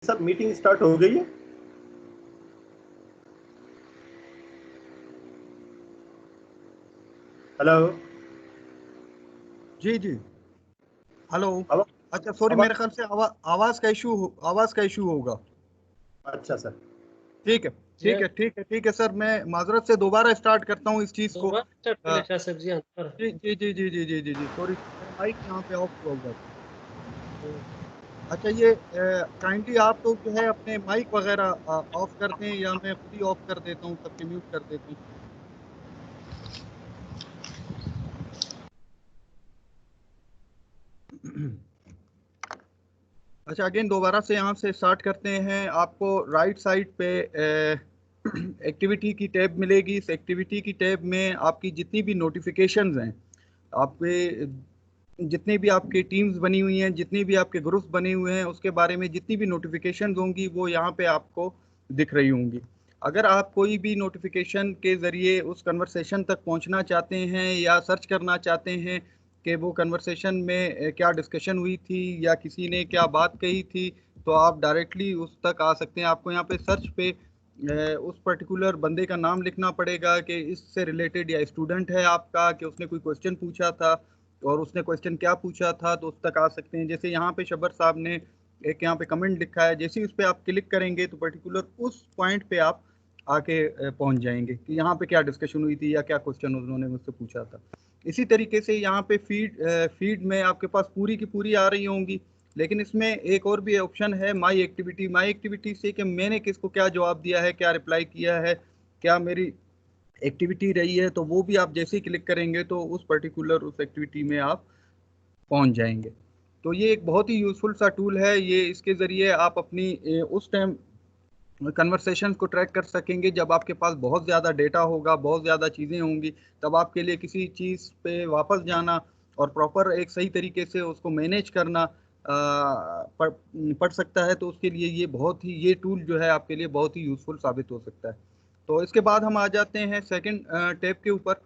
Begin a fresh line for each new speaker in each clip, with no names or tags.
सब meeting start हो गई है। हेलो।
जी जी। हेलो।
अब
अच्छा सॉरी,
अब
मेरे ख्याल से आवाज का इशू होगा।
अच्छा सर।
ठीक है ठीक है ठीक है ठीक है सर, मैं माजरत से दोबारा स्टार्ट करता हूँ इस चीज को। अ, जी जी जी जी जी जी जी जी सॉरी, मेरा माइक यहाँ पे ऑफ हुआ हुआ था। तो अच्छा, ये काइंडली आप लोग जो है अपने माइक वगैरह ऑफ कर दें, या मैं खुद ही ऑफ कर देता हूँ, सबके म्यूट कर देता हूँ। अच्छा, अगेन दोबारा से यहाँ से स्टार्ट करते हैं। आपको राइट साइड पे एक्टिविटी की टैब मिलेगी। इस एक्टिविटी की टैब में आपकी जितनी भी नोटिफिकेशंस हैं, आपके जितनी भी आपकी टीम्स बनी हुई हैं, जितनी भी आपके ग्रुप्स बने हुए हैं, उसके बारे में जितनी भी नोटिफिकेशंस होंगी वो यहाँ पे आपको दिख रही होंगी। अगर आप कोई भी नोटिफिकेशन के ज़रिए उस कन्वर्सेशन तक पहुँचना चाहते हैं या सर्च करना चाहते हैं कि वो कन्वर्सेशन में क्या डिस्कशन हुई थी या किसी ने क्या बात कही थी, तो आप डायरेक्टली उस तक आ सकते हैं। आपको यहाँ पे सर्च पे उस पर्टिकुलर बंदे का नाम लिखना पड़ेगा कि इससे रिलेटेड या स्टूडेंट है आपका, कि उसने कोई क्वेश्चन पूछा था और उसने क्वेश्चन क्या पूछा था, तो उस तक आ सकते हैं। जैसे यहाँ पे शबर साहब ने एक यहाँ पे कमेंट लिखा है, जैसे ही उस पर आप क्लिक करेंगे तो पर्टिकुलर उस पॉइंट पे आप आके पहुंच जाएंगे कि यहाँ पे क्या डिस्कशन हुई थी या क्या क्वेश्चन उन्होंने मुझसे पूछा था। इसी तरीके से यहाँ पे फीड में आपके पास पूरी की पूरी आ रही होंगी, लेकिन इसमें एक और भी ऑप्शन है, माई एक्टिविटी से, कि मैंने किसको क्या जवाब दिया है, क्या रिप्लाई किया है, क्या मेरी एक्टिविटी रही है, तो वो भी आप जैसे ही क्लिक करेंगे तो उस पर्टिकुलर उस एक्टिविटी में आप पहुंच जाएंगे। तो ये एक बहुत ही यूजफुल सा टूल है। ये इसके ज़रिए आप अपनी उस टाइम कन्वर्सेशन को ट्रैक कर सकेंगे जब आपके पास बहुत ज़्यादा डेटा होगा, बहुत ज़्यादा चीज़ें होंगी। तब आपके लिए किसी चीज़ पे वापस जाना और प्रॉपर एक सही तरीके से उसको मैनेज करना पड़ सकता है। तो उसके लिए ये टूल जो है आपके लिए बहुत ही यूज़फुल साबित हो सकता है। तो इसके बाद हम आ जाते हैं सेकंड टैब के ऊपर।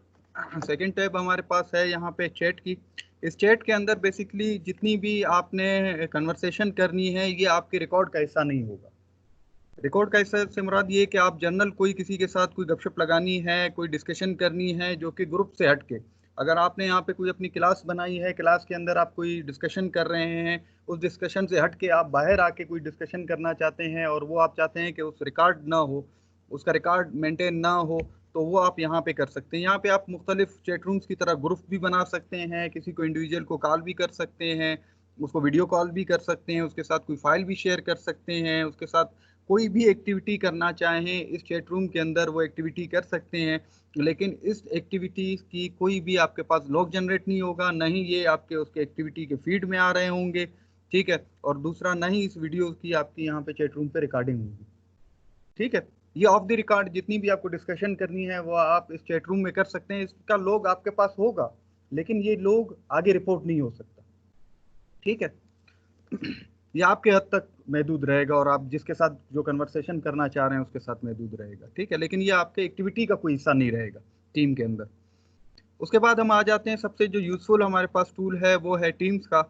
सेकंड टैब हमारे पास है यहाँ पे चैट की। इस चैट के अंदर बेसिकली जितनी भी आपने कन्वर्सेशन करनी है, ये आपके रिकॉर्ड का हिस्सा नहीं होगा। रिकॉर्ड का हिस्सा से मुराद ये कि आप जनरल कोई किसी के साथ कोई गपशप लगानी है, कोई डिस्कशन करनी है जो कि ग्रुप से हट के, अगर आपने यहाँ पे कोई अपनी क्लास बनाई है, क्लास के अंदर आप कोई डिस्कशन कर रहे हैं, उस डिस्कशन से हट के आप बाहर आके कोई डिस्कशन करना चाहते हैं और वो आप चाहते हैं कि उस रिकॉर्ड ना हो, उसका रिकॉर्ड मेंटेन ना हो, तो वो आप यहाँ पे कर सकते हैं। यहाँ पे आप मुख्तलिफ चैट रूम्स की तरह ग्रुप भी बना सकते हैं, किसी को इंडिविजुअल को कॉल भी कर सकते हैं, उसको वीडियो कॉल भी कर सकते हैं, उसके साथ कोई फाइल भी शेयर कर सकते हैं, उसके साथ कोई भी एक्टिविटी करना चाहें इस चैट रूम के अंदर वो एक्टिविटी कर सकते हैं। लेकिन इस एक्टिविटी की कोई भी आपके पास लॉग जनरेट नहीं होगा, ना ही ये आपके उसके एक्टिविटी के फीड में आ रहे होंगे। ठीक है, और दूसरा, ना ही इस वीडियो की आपकी यहाँ पे चैट रूम पे रिकॉर्डिंग होगी। ठीक है, ये ऑफ द रिकॉर्ड जितनी भी आपको डिस्कशन करनी है वो आप इस चैट रूम में कर सकते हैं। इसका लॉग आपके पास होगा, लेकिन ये लॉग आगे रिपोर्ट नहीं हो सकता। ठीक है, ये आपके हद तक महदूद रहेगा और आप जिसके साथ जो कन्वर्सेशन करना चाह रहे हैं उसके साथ महदूद रहेगा। ठीक है, लेकिन ये आपके एक्टिविटी का कोई हिस्सा नहीं रहेगा टीम के अंदर। उसके बाद हम आ जाते हैं सबसे जो यूजफुल हमारे पास टूल है वो है टीम्स का,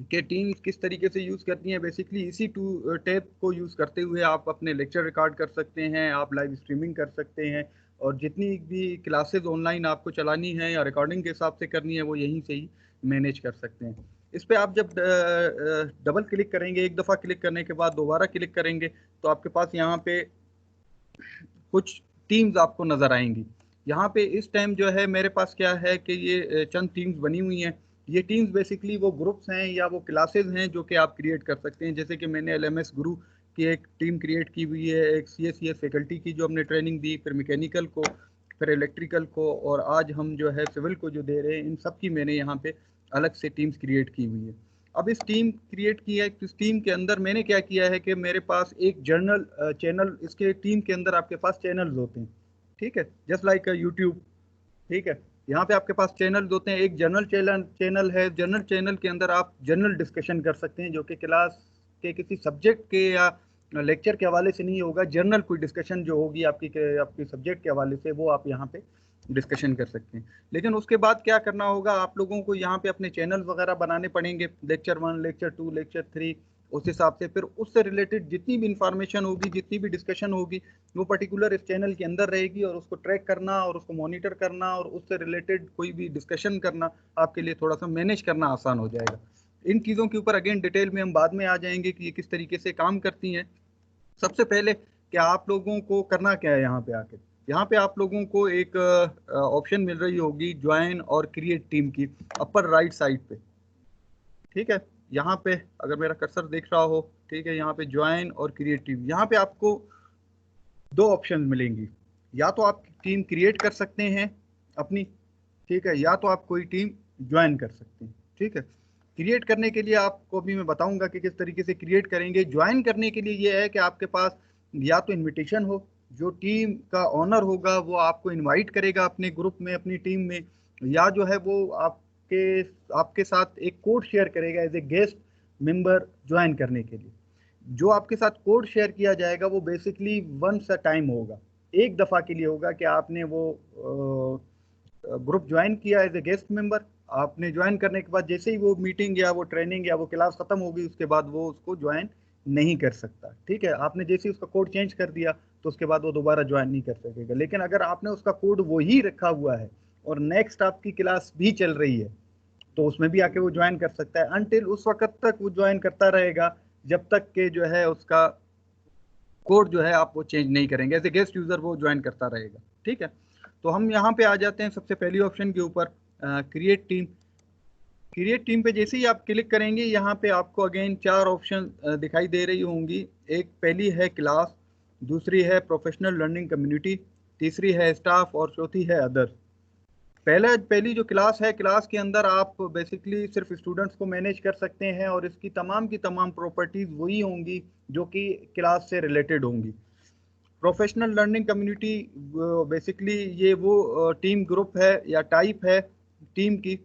कि टीम्स किस तरीके से यूज़ करती हैं। बेसिकली इसी टैब को यूज़ करते हुए आप अपने लेक्चर रिकॉर्ड कर सकते हैं, आप लाइव स्ट्रीमिंग कर सकते हैं, और जितनी भी क्लासेस ऑनलाइन आपको चलानी है या रिकॉर्डिंग के हिसाब से करनी है वो यहीं से ही मैनेज कर सकते हैं। इस पे आप जब डबल क्लिक करेंगे, एक दफ़ा क्लिक करने के बाद दोबारा क्लिक करेंगे, तो आपके पास यहाँ पे कुछ टीम्स आपको नज़र आएंगी। यहाँ पे इस टाइम जो है मेरे पास क्या है कि ये चंद टीम्स बनी हुई हैं। ये टीम्स बेसिकली वो ग्रुप्स हैं या वो क्लासेस हैं जो कि आप क्रिएट कर सकते हैं। जैसे कि मैंने एलएमएस गुरु की एक टीम क्रिएट की हुई है, एक सीएसईएस फैकल्टी की जो हमने ट्रेनिंग दी, फिर मैकेनिकल को, फिर इलेक्ट्रिकल को, और आज हम जो है सिविल को जो दे रहे हैं, इन सब की मैंने यहाँ पे अलग से टीम्स क्रिएट की हुई है। अब इस टीम क्रिएट की है, इस टीम के अंदर मैंने क्या किया है कि मेरे पास एक जर्नल चैनल, इसके टीम के अंदर आपके पास चैनल्स होते हैं। ठीक है, जस्ट लाइक यूट्यूब। ठीक है, यहाँ पे आपके पास चैनल्स होते हैं। एक जनरल चैनल है, जनरल चैनल के अंदर आप जनरल डिस्कशन कर सकते हैं जो कि क्लास के किसी सब्जेक्ट के या लेक्चर के हवाले से नहीं होगा। जनरल कोई डिस्कशन जो होगी आपकी सब्जेक्ट के हवाले से, वो आप यहाँ पे डिस्कशन कर सकते हैं। लेकिन उसके बाद क्या करना होगा, आप लोगों को यहाँ पे अपने चैनल वगैरह बनाने पड़ेंगे, लेक्चर 1, लेक्चर 2, लेक्चर 3, उस हिसाब से फिर उससे रिलेटेड जितनी भी इंफॉर्मेशन होगी, जितनी भी डिस्कशन होगी, वो पर्टिकुलर इस चैनल के अंदर रहेगी और उसको ट्रैक करना और उसको मॉनिटर करना और उससे रिलेटेड कोई भी डिस्कशन करना आपके लिए थोड़ा सा मैनेज करना आसान हो जाएगा। इन चीज़ों के ऊपर अगेन डिटेल में हम बाद में आ जाएंगे कि ये किस तरीके से काम करती हैं। सबसे पहले कि आप लोगों को करना क्या है, यहाँ पे आप लोगों को एक ऑप्शन मिल रही होगी ज्वाइन और क्रिएट टीम की अपर राइट साइड पे। ठीक है, यहाँ पे अगर मेरा कर्सर देख रहा हो, ठीक है, यहाँ पे ज्वाइन और क्रिएट टीम, यहाँ पे आपको दो ऑप्शन मिलेंगी। या तो आप टीम क्रिएट कर सकते हैं अपनी, ठीक है, या तो आप कोई टीम ज्वाइन कर सकते हैं। ठीक है, क्रिएट करने के लिए आपको अभी मैं बताऊंगा कि किस तरीके से क्रिएट करेंगे। ज्वाइन करने के लिए ये है कि आपके पास या तो इनविटेशन हो, जो टीम का ओनर होगा वो आपको इनवाइट करेगा अपने ग्रुप में, अपनी टीम में, या जो है वो आपके आपके साथ एक कोड शेयर करेगा as a guest member join करने के लिए। जो आपके साथ कोड शेयर किया जाएगा वो बेसिकली वंस अ टाइम होगा, एक दफ़ा के लिए होगा कि आपने वो ग्रुप ज्वाइन किया एज ए गेस्ट मेंबर। आपने ज्वाइन करने के बाद जैसे ही वो मीटिंग या वो ट्रेनिंग या वो क्लास खत्म होगी, उसके बाद वो उसको ज्वाइन नहीं कर सकता। ठीक है, आपने जैसे ही उसका कोड चेंज कर दिया तो उसके बाद वो दोबारा ज्वाइन नहीं कर सकेगा। लेकिन अगर आपने उसका कोड वही रखा हुआ है और नेक्स्ट आपकी क्लास भी चल रही है तो उसमें भी आके वो ज्वाइन कर सकता है। अनटिल उस वक्त तक वो ज्वाइन करता रहेगा जब तक के जो है उसका कोड जो है आप वो चेंज नहीं करेंगे, एज ए गेस्ट यूजर वो ज्वाइन करता रहेगा। ठीक है, तो हम यहाँ पे आ जाते हैं सबसे पहली ऑप्शन के ऊपर, क्रिएट टीम। क्रिएट टीम पे जैसे ही आप क्लिक करेंगे, यहाँ पे आपको अगेन चार ऑप्शन दिखाई दे रही होंगी। एक पहली है क्लास, दूसरी है प्रोफेशनल लर्निंग कम्युनिटी, तीसरी है स्टाफ और चौथी है अदर। पहली जो क्लास है, क्लास के अंदर आप बेसिकली सिर्फ स्टूडेंट्स को मैनेज कर सकते हैं और इसकी तमाम की तमाम प्रॉपर्टीज वही होंगी जो कि क्लास से रिलेटेड होंगी। प्रोफेशनल लर्निंग कम्युनिटी बेसिकली ये वो टीम ग्रुप है या टाइप है टीम की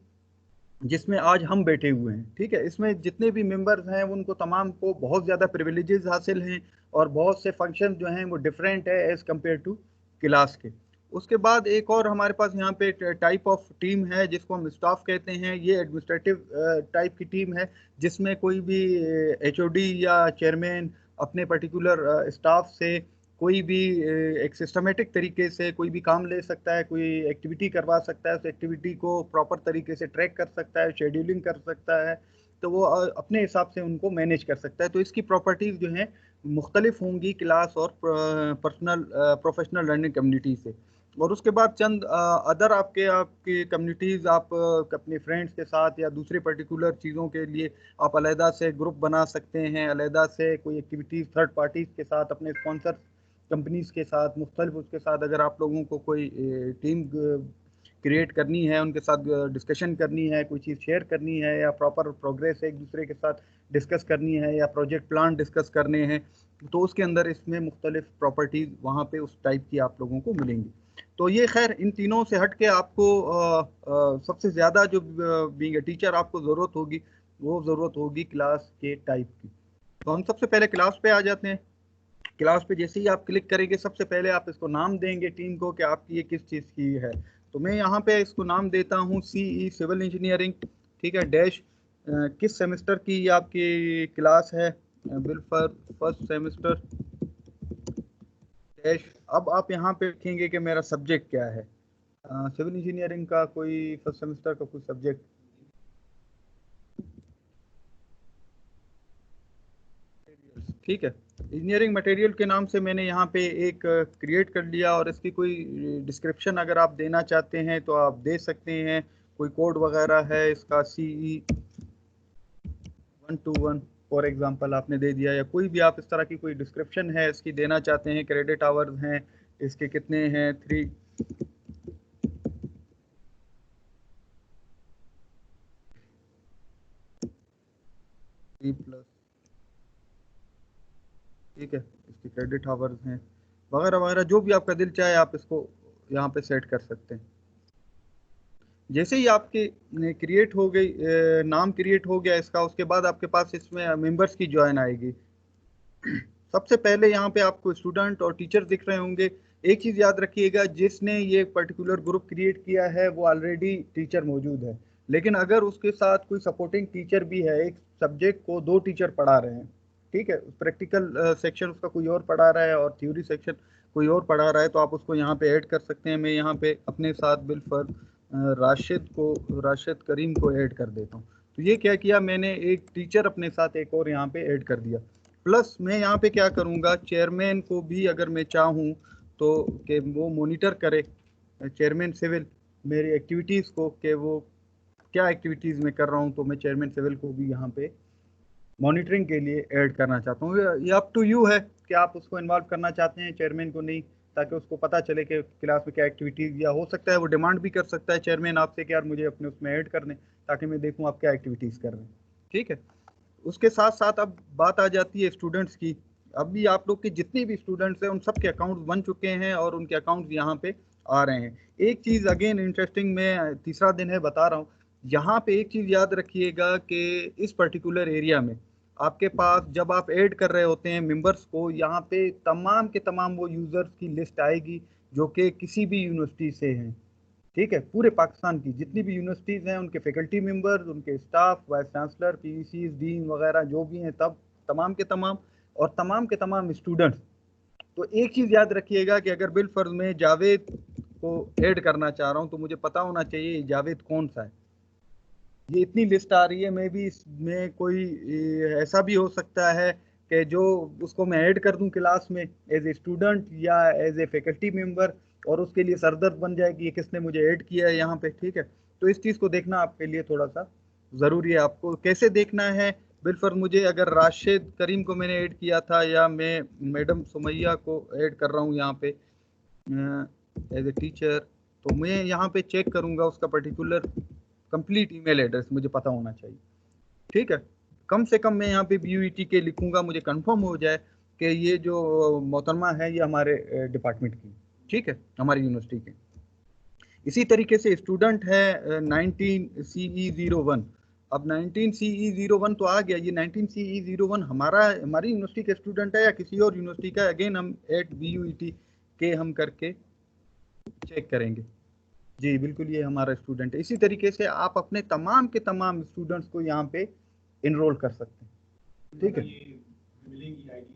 जिसमें आज हम बैठे हुए हैं। ठीक है, इसमें जितने भी मेंबर्स हैं उनको तमाम को बहुत ज़्यादा प्रिविलेजेस हासिल हैं और बहुत से फंक्शन जो हैं वो डिफरेंट है एज कम्पेयर टू क्लास के। उसके बाद एक और हमारे पास यहाँ पे टाइप ऑफ टीम है जिसको हम स्टाफ कहते हैं। ये एडमिनिस्ट्रेटिव टाइप की टीम है जिसमें कोई भी HOD या चेयरमैन अपने पर्टिकुलर स्टाफ से कोई भी एक सिस्टमेटिक तरीके से कोई भी काम ले सकता है, कोई एक्टिविटी करवा सकता है, उस एक्टिविटी को प्रॉपर तरीके से ट्रैक कर सकता है, शेड्यूलिंग कर सकता है, तो वो अपने हिसाब से उनको मैनेज कर सकता है। तो इसकी प्रॉपर्टीज जो हैं मुख्तलिफ होंगी क्लास और प्रोफेशनल लर्निंग कम्युनिटी से। और उसके बाद चंद अदर आपकी कम्युनिटीज़ आप अपने फ्रेंड्स के साथ या दूसरी पर्टिकुलर चीज़ों के लिए आप अलहदा से ग्रुप बना सकते हैं, अलहदा से कोई एक्टिविटीज़ थर्ड पार्टीज़ के साथ, अपने स्पॉन्सर कंपनीज के साथ, मुख्तलिफ उसके साथ अगर आप लोगों को कोई टीम क्रिएट करनी है, उनके साथ डिस्कशन करनी है, कोई चीज़ शेयर करनी है या प्रॉपर प्रोग्रेस एक दूसरे के साथ डिस्कस करनी है या प्रोजेक्ट प्लान डिस्कस करने हैं, तो उसके अंदर इसमें मुख्तलिफ प्रॉपर्टीज़ वहाँ पे उस टाइप की आप लोगों को मिलेंगी। तो ये खैर इन तीनों से हट के आपको सबसे ज़्यादा जो बीइंग ए टीचर आपको ज़रूरत होगी वो ज़रूरत होगी क्लास के टाइप की। तो हम सबसे पहले क्लास पे आ जाते हैं। क्लास पे जैसे ही आप क्लिक करेंगे, सबसे पहले आप इसको नाम देंगे टीम को कि आपकी ये किस चीज़ की है। तो मैं यहाँ पे इसको नाम देता हूँ CE सिविल इंजीनियरिंग। ठीक है, डैश किस सेमेस्टर की आपकी क्लास है, बिल फर्स्ट सेमेस्टर डैश। अब आप यहाँ पे लिखेंगे कि मेरा सब्जेक्ट क्या है, सिविल इंजीनियरिंग का कोई फर्स्ट सेमेस्टर का कोई सब्जेक्ट। ठीक है, इंजीनियरिंग मटेरियल के नाम से मैंने यहाँ पे एक क्रिएट कर लिया और इसकी कोई डिस्क्रिप्शन अगर आप देना चाहते हैं तो आप दे सकते हैं। कोई कोड वगैरह है इसका CE 121 फॉर एग्जांपल आपने दे दिया, या कोई भी आप इस तरह की कोई डिस्क्रिप्शन है इसकी देना चाहते हैं। क्रेडिट आवर्स हैं इसके कितने हैं, 3 प्लस। ठीक है, इसके क्रेडिट आवर्स हैं वगैरह वगैरह, जो भी आपका दिल चाहे आप इसको यहाँ पे सेट कर सकते हैं। जैसे ही आपके क्रिएट हो गई, नाम क्रिएट हो गया इसका, उसके बाद आपके पास इसमें मेंबर्स की ज्वाइन आएगी। सबसे पहले यहाँ पे आपको स्टूडेंट और टीचर दिख रहे होंगे। एक चीज़ याद रखिएगा, जिसने ये पर्टिकुलर ग्रुप क्रिएट किया है वो ऑलरेडी टीचर मौजूद है। लेकिन अगर उसके साथ कोई सपोर्टिंग टीचर भी है, एक सब्जेक्ट को 2 टीचर पढ़ा रहे हैं, ठीक है, प्रैक्टिकल सेक्शन उसका कोई और पढ़ा रहा है और थ्योरी सेक्शन कोई और पढ़ा रहा है, तो आप उसको यहाँ पे ऐड कर सकते हैं। मैं यहाँ पे अपने साथ बिलफर्ज राशिद करीम को ऐड कर देता हूँ। तो ये क्या किया मैंने, एक टीचर अपने साथ एक और यहाँ पे ऐड कर दिया। प्लस मैं यहाँ पे क्या करूँगा, चेयरमैन को भी अगर मैं चाहूँ तो कि वो मॉनिटर करे, चेयरमैन सिविल, मेरी एक्टिविटीज़ को, कि वो क्या एक्टिविटीज़ में कर रहा हूँ, तो मैं चेयरमैन सिविल को भी यहाँ पे मॉनिटरिंग के लिए ऐड करना चाहता हूँ। ये अप टू यू है कि आप उसको इन्वॉल्व करना चाहते हैं, चेयरमैन को नहीं, ताकि उसको पता चले कि क्लास में क्या एक्टिविटीज़, या हो सकता है वो डिमांड भी कर सकता है चेयरमैन आपसे कि यार मुझे अपने उसमें ऐड करने, ताकि मैं देखूँ आप क्या एक्टिविटीज़ कर रहे हैं। ठीक है, उसके साथ साथ अब बात आ जाती है स्टूडेंट्स की। अभी आप लोग के जितने भी स्टूडेंट्स हैं उन सब के अकाउंट्स बन चुके हैं और उनके अकाउंट्स यहाँ पे आ रहे हैं। एक चीज़ अगेन इंटरेस्टिंग, मैं तीसरा दिन है बता रहा हूँ, यहाँ पे एक चीज़ याद रखिएगा कि इस पर्टिकुलर एरिया में आपके पास जब आप ऐड कर रहे होते हैं मेंबर्स को, यहाँ पे तमाम के तमाम वो यूज़र्स की लिस्ट आएगी जो कि किसी भी यूनिवर्सिटी से हैं। ठीक है, पूरे पाकिस्तान की जितनी भी यूनिवर्सिटीज़ हैं उनके फैकल्टी मेंबर्स, उनके staff, vice chancellor, PVC, dean वगैरह जो भी हैं, तब तमाम के तमाम, और तमाम के तमाम स्टूडेंट्स। तो एक चीज़ याद रखिएगा कि अगर बिलफर्ज में जावेद को ऐड करना चाह रहा हूँ तो मुझे पता होना चाहिए जावेद कौन सा है। ये इतनी लिस्ट आ रही है, मे भी इसमें कोई ऐसा भी हो सकता है कि जो उसको मैं ऐड कर दूं क्लास में एज ए स्टूडेंट या एज ए फैकल्टी मेंबर, और उसके लिए सरदर्द बन जाए कि ये किसने मुझे ऐड किया है यहाँ पे। ठीक है, तो इस चीज़ को देखना आपके लिए थोड़ा सा ज़रूरी है। आपको कैसे देखना है, बिलफर्ज मुझे अगर राशिद करीम को मैंने ऐड किया था या मैं मैडम सुमैया को ऐड कर रहा हूँ यहाँ पे एज ए टीचर, तो मैं यहाँ पे चेक करूँगा उसका पर्टिकुलर कंप्लीट ईमेल एड्रेस मुझे पता होना चाहिए। ठीक है, कम से कम मैं यहाँ पे BUET के लिखूंगा, मुझे कंफर्म हो जाए कि ये जो मोहतरमा है ये हमारे डिपार्टमेंट की, ठीक है, हमारी यूनिवर्सिटी के। इसी तरीके से स्टूडेंट है 19CE01। अब 19CE01 तो आ गया, ये 19CE01 हमारी यूनिवर्सिटी के स्टूडेंट है या किसी और यूनिवर्सिटी का, अगेन हम एट BUET के हम करके चेक करेंगे। जी बिल्कुल, ये हमारा स्टूडेंट है। इसी तरीके से आप अपने तमाम के तमाम स्टूडेंट्स को यहाँ पे इनरोल कर सकते हैं। ठीक है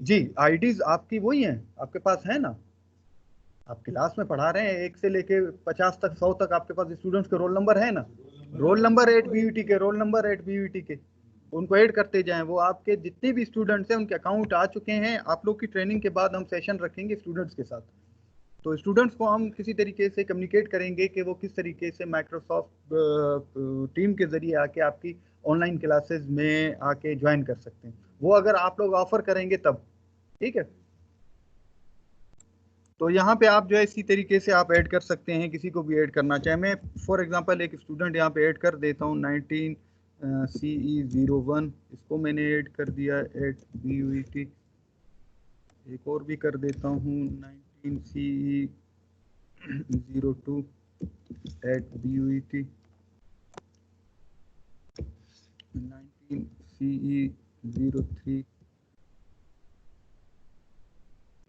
जी, आईडीज आपकी वही हैं, आपके पास है ना, आप क्लास में पढ़ा रहे हैं 1 से लेके 50 तक 100 तक, आपके पास स्टूडेंट्स के रोल नंबर है ना, रोल नंबर एट BUET के, रोल नंबर एट BUET के, उनको ऐड करते जाएं। वो आपके जितने भी स्टूडेंट्स हैं उनके अकाउंट आ चुके हैं। आप लोग की ट्रेनिंग के बाद हम सेशन रखेंगे स्टूडेंट्स के साथ, तो स्टूडेंट्स को हम किसी तरीके से कम्युनिकेट करेंगे कि वो किस तरीके से माइक्रोसॉफ्ट टीम के जरिए आके आपकी ऑनलाइन क्लासेस में आके ज्वाइन कर सकते हैं, वो अगर आप लोग ऑफर करेंगे तब। ठीक है, तो यहाँ पे आप जो है इसी तरीके से आप ऐड कर सकते हैं, किसी को भी ऐड करना चाहे। मैं फॉर एग्जांपल एक स्टूडेंट यहाँ पे ऐड कर देता हूँ 19CE01, इसको मैंने ऐड कर दिया एट BUET। एक और भी कर देता हूँ 19CE02 एट BUET, 19CE03।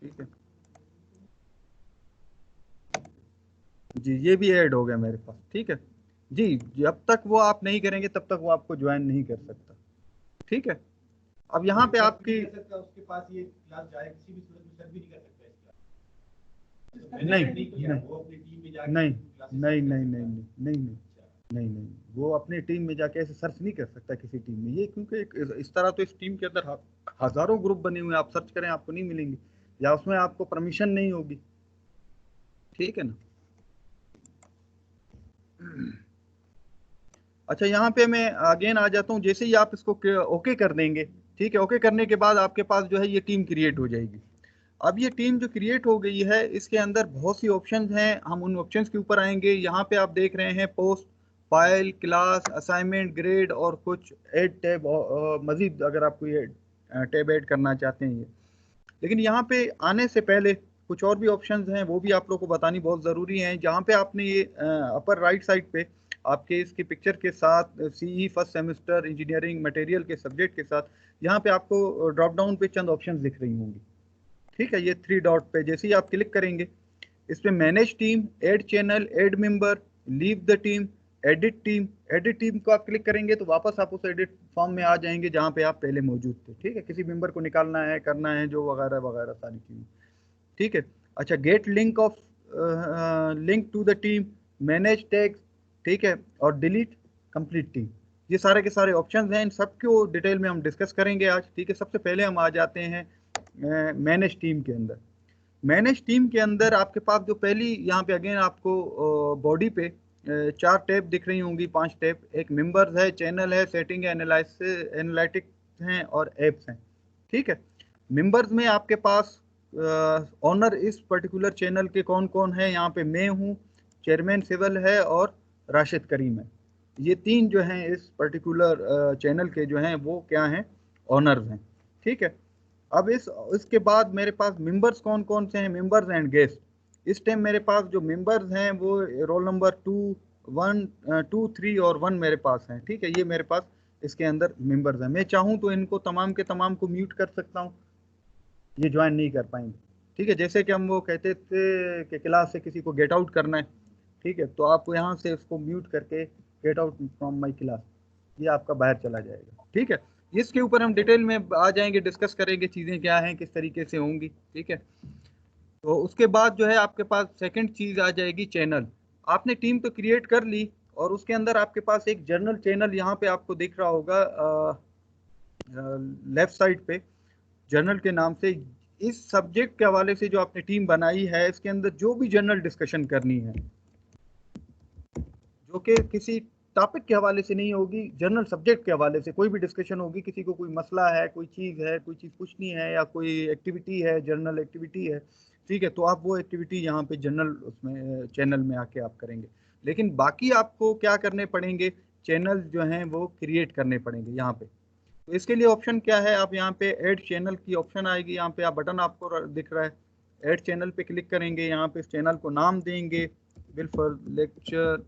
ठीक है जी, ये भी ऐड हो गया मेरे पास। ठीक है जी, जब तक वो आप नहीं करेंगे तब तक वो आपको ज्वाइन नहीं कर सकता। ठीक है, अब यहाँ पे आपकी
उसके पास ये क्लास जाए, किसी भी स्टूडेंट को सर्च भी नहीं कर सकता
नहीं
वो अपनी टीम में जाके
नहीं
classes
नहीं
search कर
नहीं
सकता
नहीं
है।
नहीं नहीं नहीं नहीं, वो अपनी टीम में जाके ऐसे सर्च नहीं कर सकता किसी टीम में, ये क्योंकि इस तरह तो इस टीम के अंदर हजारों ग्रुप बने हुए हैं, आप सर्च करें आपको नहीं मिलेंगे, या उसमें आपको परमिशन नहीं होगी। ठीक है ना। अच्छा, यहाँ पे मैं अगेन आ जाता हूँ, जैसे ही आप इसको ओके कर देंगे, ठीक है, ओके करने के बाद आपके पास जो है ये टीम क्रिएट हो जाएगी। अब ये टीम जो क्रिएट हो गई है इसके अंदर बहुत सी ऑप्शंस हैं, हम उन ऑप्शंस के ऊपर आएंगे। यहाँ पे आप देख रहे हैं post, file, class, assignment, grade और कुछ ऐड टैब, मजीद अगर आप कोई टैब ऐड करना चाहते हैं ये। लेकिन यहाँ पे आने से पहले कुछ और भी ऑप्शंस हैं, वो भी आप लोग को बतानी बहुत ज़रूरी है। जहाँ पे आपने ये अपर राइट साइड पे आपके इसकी पिक्चर के साथ CE first semester engineering material के सब्जेक्ट के साथ यहाँ पे आपको ड्रॉप डाउन पे चंद ऑप्शंस दिख रही होंगी। ठीक है, ये 3 डॉट पे जैसे ही आप क्लिक करेंगे, इस पे manage team, add channel, add member, leave the team, edit team, edit team को आप क्लिक करेंगे तो वापस आप उस एडिट फॉर्म में आ जाएंगे जहाँ पे आप पहले मौजूद थे। ठीक है, किसी मेंबर को निकालना है, करना है, जो वगैरह वगैरह सारी चीज़ें। ठीक है, अच्छा, get link of link to the team, manage tags, ठीक है, और डिलीट कंप्लीट टीम, ये सारे के सारे ऑप्शंस हैं। इन सबको डिटेल में हम डिस्कस करेंगे आज। ठीक है, सबसे पहले हम आ जाते हैं मैनेज टीम के अंदर। मैनेज टीम के अंदर आपके पास जो पहली यहाँ पे अगेन आपको बॉडी पे 4 टैब दिख रही होंगी, 5 टैब। एक मेंबर्स है, चैनल है, सेटिंग है, एनालिटिक्स हैं और एप्स हैं। ठीक है, मेंबर्स में आपके पास ऑनर इस पर्टिकुलर चैनल के कौन कौन है, यहाँ पे मैं हूँ, चेयरमैन सिविल है और राशिद करीम है। ये 3 जो हैं इस पर्टिकुलर चैनल के जो हैं वो क्या हैं, ऑनर्स हैं। ठीक है, अब इसके बाद मेरे पास मेंबर्स कौन कौन से हैं, मेंबर्स एंड गेस्ट। इस टाइम मेरे पास जो मेंबर्स हैं वो रोल नंबर 2, 3 और 1 मेरे पास हैं। ठीक है, ये मेरे पास इसके अंदर मेंबर्स हैं। मैं चाहूँ तो इनको तमाम के तमाम को म्यूट कर सकता हूँ, ये ज्वाइन नहीं कर पाएंगे। ठीक है, जैसे कि हम वो कहते थे कि क्लास से किसी को गेट आउट करना है, ठीक है, तो आप यहाँ से इसको म्यूट करके get out from my class, ये आपका बाहर चला जाएगा। ठीक है, इसके ऊपर हम डिटेल में आ जाएंगे, डिस्कस करेंगे चीज़ें क्या हैं, किस तरीके से होंगी। ठीक है, तो उसके बाद जो है आपके पास सेकंड चीज़ आ जाएगी चैनल। आपने टीम तो क्रिएट कर ली और उसके अंदर आपके पास एक जर्नल चैनल यहाँ पे आपको दिख रहा होगा लेफ्ट साइड पे, जर्नल के नाम से। इस सब्जेक्ट के हवाले से जो आपने टीम बनाई है, इसके अंदर जो भी जर्नल डिस्कशन करनी है, जो कि किसी टॉपिक के हवाले से नहीं होगी, जनरल सब्जेक्ट के हवाले से कोई भी डिस्कशन होगी, किसी को कोई मसला है, कोई चीज़ है, कोई चीज़ पूछनी है, या कोई एक्टिविटी है, जनरल एक्टिविटी है, ठीक है, तो आप वो एक्टिविटी यहाँ पे जनरल उसमें चैनल में आके आप करेंगे। लेकिन बाकी आपको क्या करने पड़ेंगे, चैनल जो हैं वो क्रिएट करने पड़ेंगे यहाँ पे। तो इसके लिए ऑप्शन क्या है, आप यहाँ पे ऐड चैनल की ऑप्शन आएगी, यहाँ पे आप बटन आपको दिख रहा है, ऐड चैनल पे क्लिक करेंगे। यहाँ पे इस चैनल को नाम देंगे बिल फॉर लेक्चर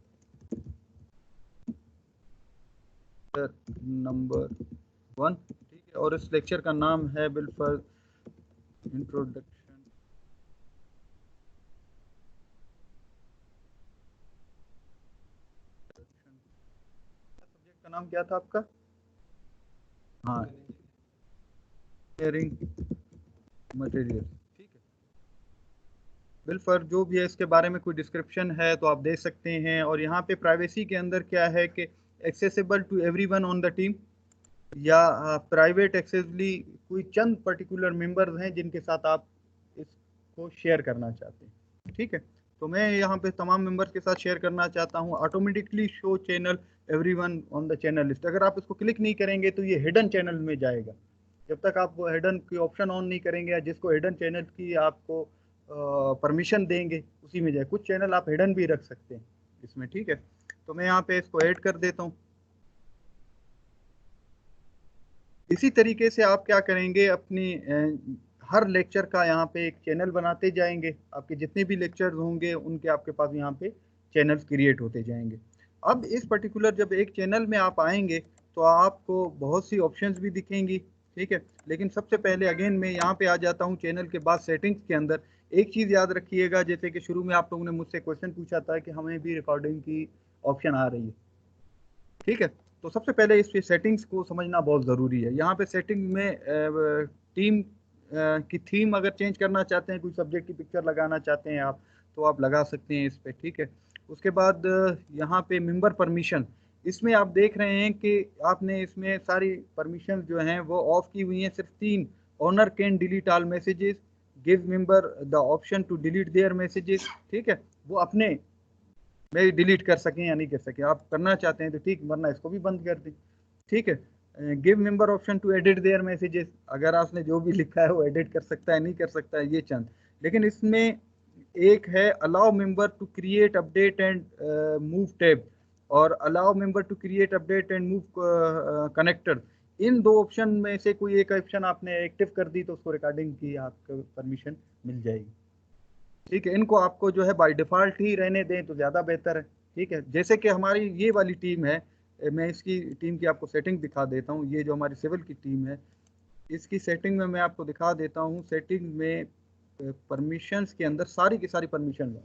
नंबर 1। ठीक है, और इस लेक्चर का नाम है बिल फॉर इंट्रोडक्शन। सब्जेक्ट का नाम क्या था आपका? हाँ, शेयरिंग मटेरियल। ठीक है, बिल फॉर जो भी है इसके बारे में कोई डिस्क्रिप्शन है तो आप दे सकते हैं। और यहाँ पे प्राइवेसी के अंदर क्या है कि accessible to everyone on the team, या प्राइवेट एक्सेसली कोई चंद पर्टिकुलर मेंबर्स हैं जिनके साथ आप इसको शेयर करना चाहते हैं। ठीक है, तो मैं यहाँ पे तमाम मेंबर्स के साथ शेयर करना चाहता हूँ। Automatically show channel everyone on the channel list, अगर आप इसको क्लिक नहीं करेंगे तो ये हिडन चैनल में जाएगा। जब तक आप वो हिडन की ऑप्शन ऑन नहीं करेंगे, या जिसको हिडन चैनल की आपको परमिशन देंगे उसी में जाए। कुछ चैनल आप हिडन भी रख सकते हैं इसमें। ठीक है, तो मैं यहाँ पे इसको ऐड कर देता हूँ। इसी तरीके से आप क्या करेंगे, अपनी हर लेक्चर का यहाँ पे एक चैनल बनाते जाएंगे। आपके जितने भी लेक्चर होंगे उनके आपके पास यहाँ पे चैनल्स क्रिएट होते जाएंगे। अब इस पर्टिकुलर जब एक चैनल में आप आएंगे तो आपको बहुत सी ऑप्शंस भी दिखेंगी। ठीक है, लेकिन सबसे पहले अगेन मैं यहाँ पे आ जाता हूँ चैनल के बाद सेटिंग्स के अंदर। एक चीज़ याद रखिएगा, जैसे कि शुरू में आप लोगों ने मुझसे क्वेश्चन पूछा था कि हमें भी रिकॉर्डिंग की ऑप्शन आ रही है। ठीक है, तो सबसे पहले इस सेटिंग्स को समझना बहुत ज़रूरी है। यहाँ पे सेटिंग में टीम की थीम अगर चेंज करना चाहते हैं, कोई सब्जेक्ट की पिक्चर लगाना चाहते हैं आप, तो आप लगा सकते हैं इस पे। ठीक है, उसके बाद यहाँ पे मेंबर परमिशन, इसमें आप देख रहे हैं कि आपने इसमें सारी परमिशन जो हैं वो ऑफ की हुई हैं। सिर्फ 3, owner can delete all messages, give member the option to delete their messages. ठीक है, वो अपने मैं डिलीट कर सकें या नहीं कर सकें, आप करना चाहते हैं तो ठीक, वरना इसको भी बंद कर दें। ठीक है, give member option to edit their messages, अगर आपने जो भी लिखा है वो एडिट कर सकता है, नहीं कर सकता है, ये चंद। लेकिन इसमें एक है allow member to create update and move tab, और allow member to create update and move connector. इन 2 ऑप्शन में से कोई एक ऑप्शन आपने एक्टिव कर दी तो उसको रिकॉर्डिंग की आपको परमिशन मिल जाएगी। ठीक है, इनको आपको जो है बाय डिफ़ॉल्ट ही रहने दें तो ज़्यादा बेहतर है। ठीक है, जैसे कि हमारी ये वाली टीम है, मैं इसकी टीम की आपको सेटिंग दिखा देता हूँ। ये जो हमारी सिविल की टीम है, इसकी सेटिंग में मैं आपको दिखा देता हूँ। सेटिंग में परमिशंस के अंदर सारी की सारी परमिशन हैं।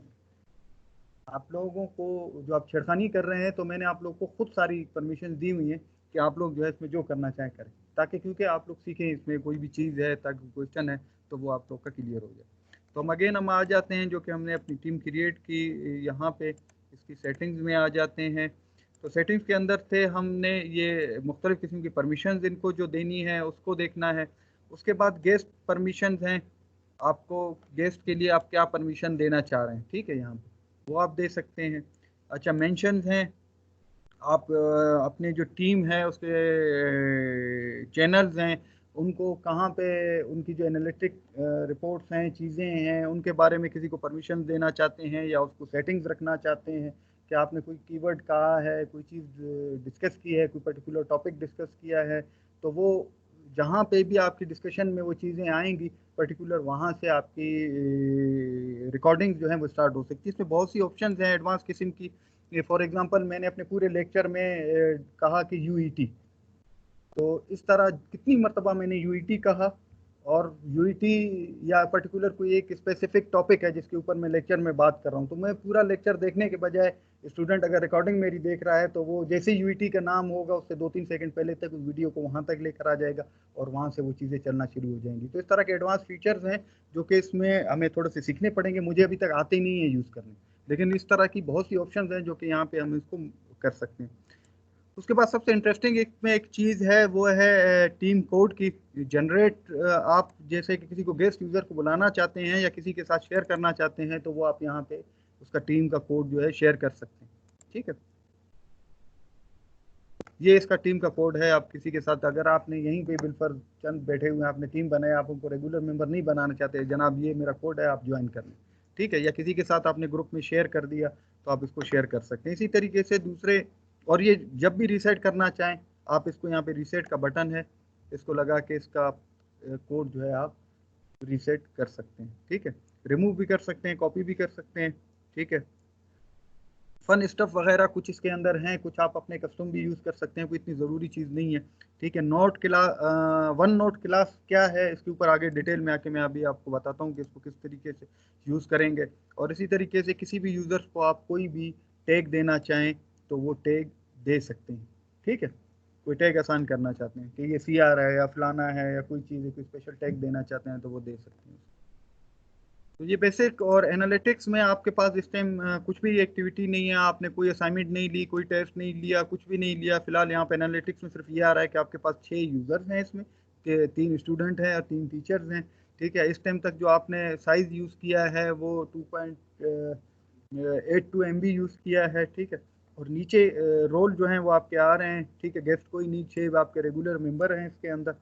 आप लोगों को जो आप छेड़खानी कर रहे हैं, तो मैंने आप लोगों को खुद सारी परमिशन दी हुई है कि आप लोग जो है इसमें जो करना चाहें करें, ताकि क्योंकि आप लोग सीखें इसमें कोई भी चीज़ है, ताकि क्वेश्चन है तो वो आप लोग का क्लियर हो जाए। तो हम अगेन हम आ जाते हैं जो कि हमने अपनी टीम क्रिएट की, यहाँ पे इसकी सेटिंग्स में आ जाते हैं। तो सेटिंग्स के अंदर थे हमने ये मुख्तलिफ़ किस्म की परमिशंस इनको जो देनी है उसको देखना है। उसके बाद गेस्ट परमिशंस हैं, आपको गेस्ट के लिए आप क्या परमिशन देना चाह रहे हैं, ठीक है, यहाँ पे वो आप दे सकते हैं। अच्छा, मेंशंस हैं, आप अपने जो टीम है उसके चैनल्स हैं, उनको कहाँ पे उनकी जो एनालिटिक रिपोर्ट्स हैं, चीज़ें हैं, उनके बारे में किसी को परमिशन देना चाहते हैं या उसको सेटिंग्स रखना चाहते हैं कि आपने कोई कीवर्ड कहा है, कोई चीज़ डिस्कस की है, कोई पर्टिकुलर टॉपिक डिस्कस किया है, तो वो जहाँ पे भी आपकी डिस्कशन में वो चीज़ें आएंगी पर्टिकुलर, वहाँ से आपकी रिकॉर्डिंग जो है वो स्टार्ट हो सकती है। इसमें बहुत सी ऑप्शंस हैं एडवांस किस्म की। ये फॉर एग्जांपल मैंने अपने पूरे लेक्चर में कहा कि यूईटी, तो इस तरह कितनी मरतबा मैंने यूईटी कहा, और यूईटी या पर्टिकुलर कोई एक स्पेसिफिक टॉपिक है जिसके ऊपर मैं लेक्चर में बात कर रहा हूँ, तो मैं पूरा लेक्चर देखने के बजाय स्टूडेंट अगर रिकॉर्डिंग मेरी देख रहा है तो वो जैसे यूईटी का नाम होगा उससे 2-3 सेकंड पहले तक उस वीडियो को वहाँ तक लेकर आ जाएगा और वहाँ से वो चीज़ें चलना शुरू हो जाएंगी। तो इस तरह के एडवांस फीचर्स हैं जो कि इसमें हमें थोड़े से सीखने पड़ेंगे, मुझे अभी तक आते ही नहीं है यूज़ करने, लेकिन इस तरह की बहुत सी ऑप्शन हैं जो कि यहाँ पे हम इसको कर सकते हैं। उसके बाद सबसे इंटरेस्टिंग एक में एक चीज़ है, वो है टीम कोड की जनरेट। आप जैसे कि किसी को गेस्ट यूज़र को बुलाना चाहते हैं या किसी के साथ शेयर करना चाहते हैं, तो वो आप यहाँ पे उसका टीम का कोड जो है शेयर कर सकते हैं, ठीक है। ये इसका टीम का कोड है। आप किसी के साथ अगर आपने यहीं पे बिलफर चंद बैठे हुए हैं, आपने टीम बनाया, आप उनको रेगुलर मेंबर नहीं बनाना चाहते, जनाब ये मेरा कोड है, आप ज्वाइन कर लें, ठीक है। या किसी के साथ आपने ग्रुप में शेयर कर दिया तो आप इसको शेयर कर सकते हैं। इसी तरीके से दूसरे, और ये जब भी रीसेट करना चाहें आप इसको, यहाँ पे रीसेट का बटन है, इसको लगा के इसका कोड जो है आप रीसेट कर सकते हैं, ठीक है। रिमूव भी कर सकते हैं, कॉपी भी कर सकते हैं, ठीक है। फन स्टफ वगैरह कुछ इसके अंदर हैं, कुछ आप अपने कस्टम भी यूज़ कर सकते हैं, कोई इतनी ज़रूरी चीज़ नहीं है, ठीक है। Note class, one note class क्या है, इसके ऊपर आगे डिटेल में आके मैं अभी आपको बताता हूँ कि इसको किस तरीके से यूज़ करेंगे। और इसी तरीके से किसी भी यूज़र्स को आप कोई भी टैग देना चाहें तो वो टैग दे सकते हैं, ठीक है। कोई टैग आसान करना चाहते हैं कि ये CR है या फलाना है या कोई चीज़ है, कोई स्पेशल टैग देना चाहते हैं तो वो दे सकते हैं। तो ये बेसिक, और एनालिटिक्स में आपके पास इस टाइम कुछ भी एक्टिविटी नहीं है, आपने कोई असाइनमेंट नहीं ली, कोई टेस्ट नहीं लिया, कुछ भी नहीं लिया फिलहाल। यहाँ पे एनालिटिक्स में सिर्फ ये आ रहा है कि आपके पास 6 यूज़र्स हैं इसमें, कि 3 स्टूडेंट हैं और 3 टीचर्स हैं, ठीक है। इस टाइम तक जो आपने साइज़ यूज़ किया है वो 2.82 MB यूज़ किया है, ठीक है। और नीचे रोल जो हैं वो आपके आ रहे हैं, ठीक है। गेस्ट कोई नहीं, 6 आपके रेगुलर मेंबर हैं इसके अंदर।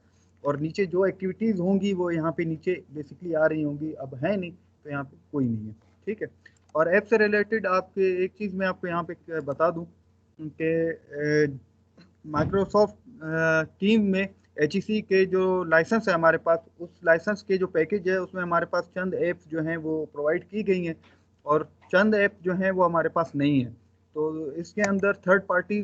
और नीचे जो एक्टिविटीज़ होंगी वो यहाँ पे नीचे बेसिकली आ रही होंगी, अब है नहीं तो यहाँ पे कोई नहीं है, ठीक है। और ऐप से रिलेटेड आपके एक चीज़ मैं आपको यहाँ पे बता दूँ कि माइक्रोसॉफ्ट टीम में HEC के जो लाइसेंस है हमारे पास, उस लाइसेंस के जो पैकेज है उसमें हमारे पास चंद ऐप्स जो हैं वो प्रोवाइड की गई हैं, और चंद ऐप जो हैं वो हमारे पास नहीं है। तो इसके अंदर थर्ड पार्टी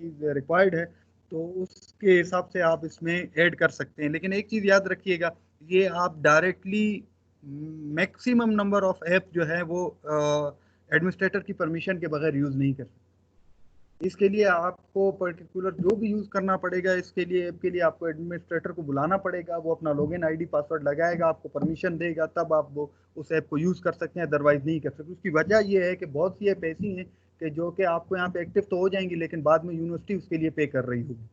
चीज़ रिक्वायर्ड है, तो उसके हिसाब से आप इसमें ऐड कर सकते हैं। लेकिन एक चीज़ याद रखिएगा, ये आप directly maximum number of app जो है वो एडमिनिस्ट्रेटर की परमिशन के बगैर यूज़ नहीं कर सकते। इसके लिए आपको पर्टिकुलर जो भी यूज़ करना पड़ेगा, इसके लिए ऐप के लिए आपको एडमिनिस्ट्रेटर को बुलाना पड़ेगा, वो अपना लॉगिन ID पासवर्ड लगाएगा, आपको परमिशन देगा, तब आप वो उस ऐप को यूज़ कर सकते हैं, अदरवाइज नहीं कर सकते। उसकी वजह ये है कि बहुत सी ऐप ऐसी हैं कि जो कि आपको यहाँ पे एक्टिव तो हो जाएंगी लेकिन बाद में यूनिवर्सिटी उसके लिए पे कर रही होगी,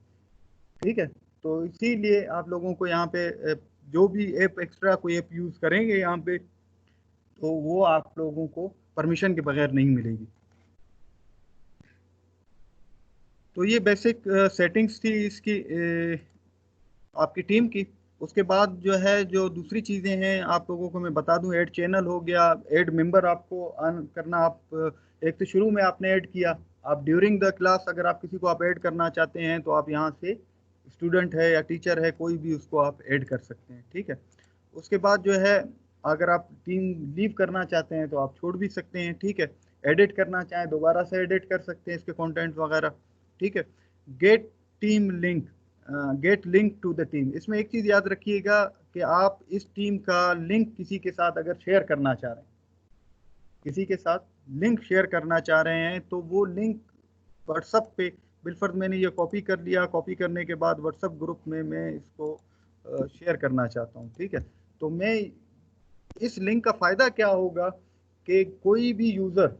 ठीक है। तो इसीलिए आप लोगों को यहाँ पे जो भी ऐप एक्स्ट्रा कोई ऐप यूज़ करेंगे यहाँ पे, तो वो आप लोगों को परमिशन के बगैर नहीं मिलेगी। तो ये बेसिक सेटिंग्स थी इसकी, आपकी टीम की। उसके बाद जो है, जो दूसरी चीज़ें हैं आप लोगों को मैं बता दूं, ऐड चैनल हो गया, ऐड मेंबर आपको ऑन करना। आप एक तो शुरू में आपने ऐड किया, आप ड्यूरिंग द क्लास अगर आप किसी को आप ऐड करना चाहते हैं तो आप यहाँ से स्टूडेंट है या टीचर है कोई भी, उसको आप ऐड कर सकते हैं, ठीक है। उसके बाद जो है, अगर आप टीम लीव करना चाहते हैं तो आप छोड़ भी सकते हैं, ठीक है। एडिट करना चाहें दोबारा से एडिट कर सकते हैं इसके कंटेंट वगैरह, ठीक है। Get team link, get link to the team. इसमें एक चीज़ याद रखिएगा कि आप इस टीम का लिंक किसी के साथ अगर शेयर करना चाह रहे हैं, किसी के साथ लिंक शेयर करना चाह रहे हैं, तो वो लिंक व्हाट्सएप पे बिलफर्ज मैंने ये कॉपी कर लिया, कॉपी करने के बाद व्हाट्सएप ग्रुप में मैं इसको शेयर करना चाहता हूँ, ठीक है। तो मैं इस लिंक का फ़ायदा क्या होगा कि कोई भी यूज़र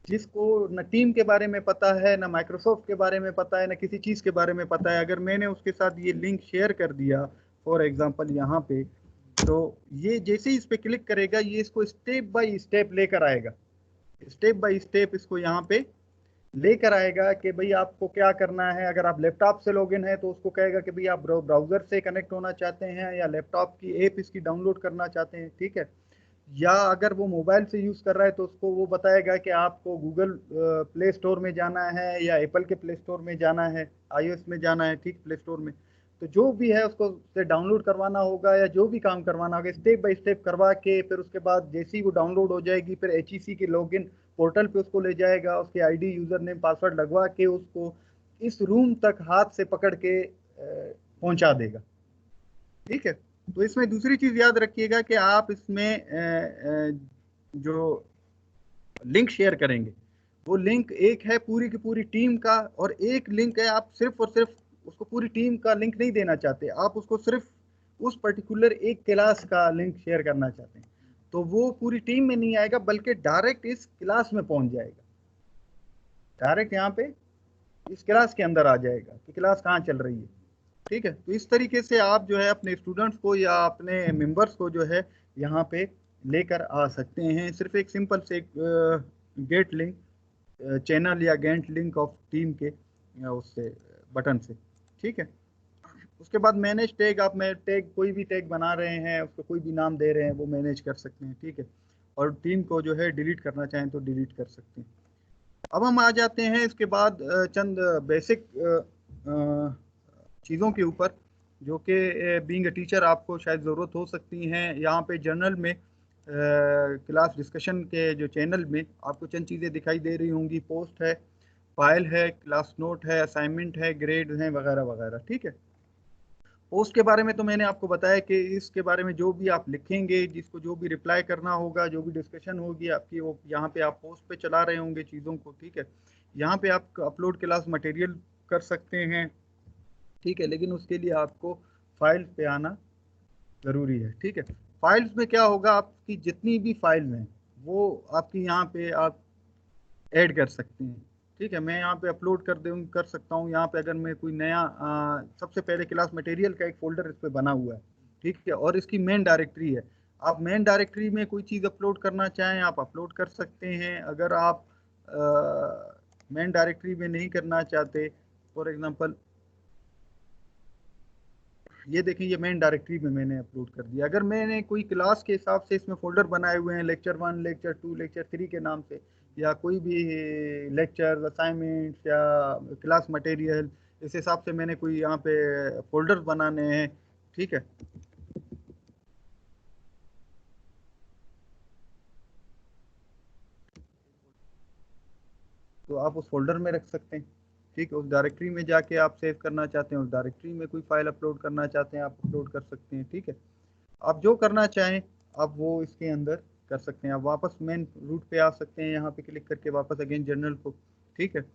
जिसको न टीम के बारे में पता है, न माइक्रोसॉफ्ट के बारे में पता है, न किसी चीज़ के बारे में पता है, अगर मैंने उसके साथ ये लिंक शेयर कर दिया फॉर एग्जांपल यहाँ पे, तो ये जैसे ही इस पे क्लिक करेगा ये इसको स्टेप बाय स्टेप लेकर आएगा, स्टेप बाय स्टेप इसको यहाँ पे लेकर आएगा कि भाई आपको क्या करना है। अगर आप लैपटॉप से लॉगिन है तो उसको कहेगा कि भाई आप ब्राउज़र से कनेक्ट होना चाहते हैं या लैपटॉप की ऐप इसकी डाउनलोड करना चाहते हैं, ठीक है। या अगर वो मोबाइल से यूज़ कर रहा है तो उसको वो बताएगा कि आपको गूगल प्ले स्टोर में जाना है या एप्पल के प्ले स्टोर में जाना है, आईओएस में जाना है, ठीक, प्ले स्टोर में। तो जो भी है उसको से डाउनलोड करवाना होगा या जो भी काम करवाना होगा स्टेप बाय स्टेप करवा के, फिर उसके बाद जैसे ही वो डाउनलोड हो जाएगी फिर HEC के लॉगिन पोर्टल पे उसको ले जाएगा, उसके आईडी यूज़र नेम पासवर्ड लगवा के उसको इस रूम तक हाथ से पकड़ के पहुंचा देगा, ठीक है। तो इसमें दूसरी चीज़ याद रखिएगा कि आप इसमें जो लिंक शेयर करेंगे वो लिंक एक है पूरी की पूरी टीम का, और एक लिंक है आप सिर्फ और सिर्फ उसको पूरी टीम का लिंक नहीं देना चाहते, आप उसको सिर्फ उस पर्टिकुलर एक क्लास का लिंक शेयर करना चाहते हैं। तो वो पूरी टीम में नहीं आएगा बल्कि डायरेक्ट इस क्लास में पहुंच जाएगा, डायरेक्ट यहाँ पे इस क्लास के अंदर आ जाएगा कि क्लास कहाँ चल रही है, ठीक है। तो इस तरीके से आप जो है अपने स्टूडेंट्स को या अपने मेंबर्स को जो है यहाँ पे लेकर आ सकते हैं, सिर्फ एक सिंपल से एक गेट लिंक चैनल या गेट लिंक ऑफ टीम के या उससे बटन से, ठीक है। उसके बाद मैनेज टैग, आप में टैग कोई भी टैग बना रहे हैं उसको कोई भी नाम दे रहे हैं वो मैनेज कर सकते हैं, ठीक है। और टीम को जो है डिलीट करना चाहें तो डिलीट कर सकते हैं। अब हम आ जाते हैं इसके बाद चंद बेसिक चीज़ों के ऊपर जो कि बीइंग अ टीचर आपको शायद ज़रूरत हो सकती हैं। यहाँ पे जर्नल में क्लास डिस्कशन के जो चैनल में आपको चंद चीज़ें दिखाई दे रही होंगी, पोस्ट है, फाइल है, क्लास नोट है, असाइनमेंट है, ग्रेड हैं वगैरह वगैरह, ठीक है। पोस्ट के बारे में तो मैंने आपको बताया कि इसके बारे में जो भी आप लिखेंगे, जिसको जो भी रिप्लाई करना होगा, जो भी डिस्कशन होगी आपकी, वो यहाँ पे आप पोस्ट पे चला रहे होंगे चीज़ों को, ठीक है। यहाँ पे आप अपलोड क्लास मटेरियल कर सकते हैं, ठीक है, लेकिन उसके लिए आपको फाइल्स पे आना ज़रूरी है, ठीक है। फाइल्स में क्या होगा, आपकी जितनी भी फाइल्स हैं वो आपकी यहाँ पे आप ऐड कर सकते हैं, ठीक है। मैं यहाँ पे अपलोड कर सकता हूँ। यहाँ पे अगर मैं कोई नया सबसे पहले क्लास मटेरियल का एक फोल्डर इस पे बना हुआ है, ठीक है, और इसकी मेन डायरेक्टरी है। आप मेन डायरेक्टरी में कोई चीज़ अपलोड करना चाहें आप अपलोड कर सकते हैं। अगर आप मेन डायरेक्टरी में नहीं करना चाहते, फॉर एग्जांपल ये देखें, ये मेन डायरेक्टरी में मैंने अपलोड कर दिया। अगर मैंने कोई क्लास के हिसाब से इसमें फोल्डर बनाए हुए हैं लेक्चर 1, लेक्चर 2, लेक्चर 3 के नाम से, या कोई भी लेक्चर, असाइनमेंट्स या क्लास मटेरियल, इस हिसाब से मैंने कोई यहाँ पे फोल्डर्स बनाने हैं, ठीक है। तो आप उस फोल्डर में रख सकते हैं, ठीक है। उस डायरेक्टरी में जाके आप सेव करना चाहते हैं, उस डायरेक्टरी में कोई फाइल अपलोड करना चाहते हैं आप अपलोड कर सकते हैं, ठीक है। आप जो करना चाहें आप वो इसके अंदर कर सकते हैं। आप वापस मेन रूट पे आ सकते हैं, यहाँ पे क्लिक करके वापस अगेन जर्नल को, ठीक है।